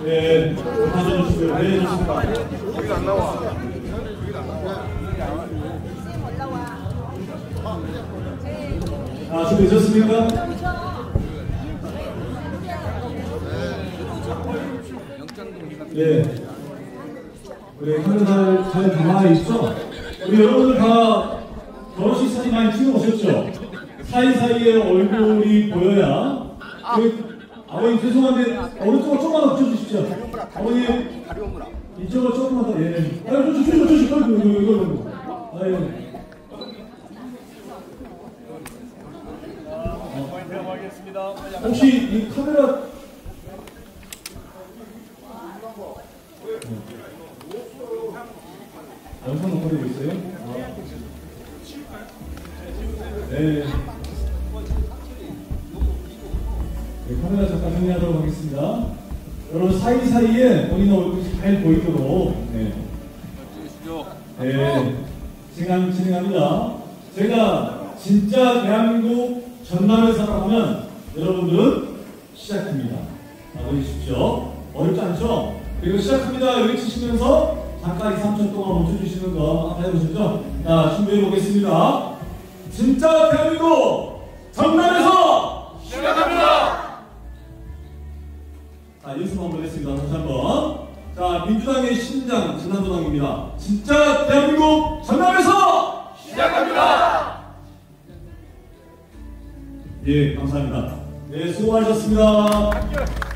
네, 걸터 앉으십시오. 네, 좋습니다. 여기가 안 나와. 아, 준비되셨습니까? 네. 우리 카메라 잘 담아있죠? 우리 여러분들 다 결혼식 사진 많이 찍어오셨죠? 사이사이에 얼굴이 보여야. 아버님 죄송한데, 오른쪽으로 조금만 더 붙여주십시오. 아버님, 이쪽으로 조금만 더, 예. 아유, 이거. 아유. 혹시 이 카메라 영상 녹화되고 있어요? 네. 네, 카메라 잠깐 정리하도록 하겠습니다. 여러분 사이사이에 본인 얼굴이 잘 보이도록 네, 진행합니다. 제가 진짜 대한민국 전남에 살아가면 여러분들은 시작합니다. 보여주십시오. 어렵지 않죠? 그리고 시작합니다. 외치시면서 잠깐 2-3초 동안 멈춰주시는 거 한번 해보시죠. 자, 준비해 보겠습니다. 진짜 대한민국 전남에서 시작합니다. 자, 연습 한번 했습니다. 다시 한번. 자, 민주당의 심장 전남도당입니다. 진짜 대한민국 전남에서 시작합니다. 예, 감사합니다. 네, 수고하셨습니다.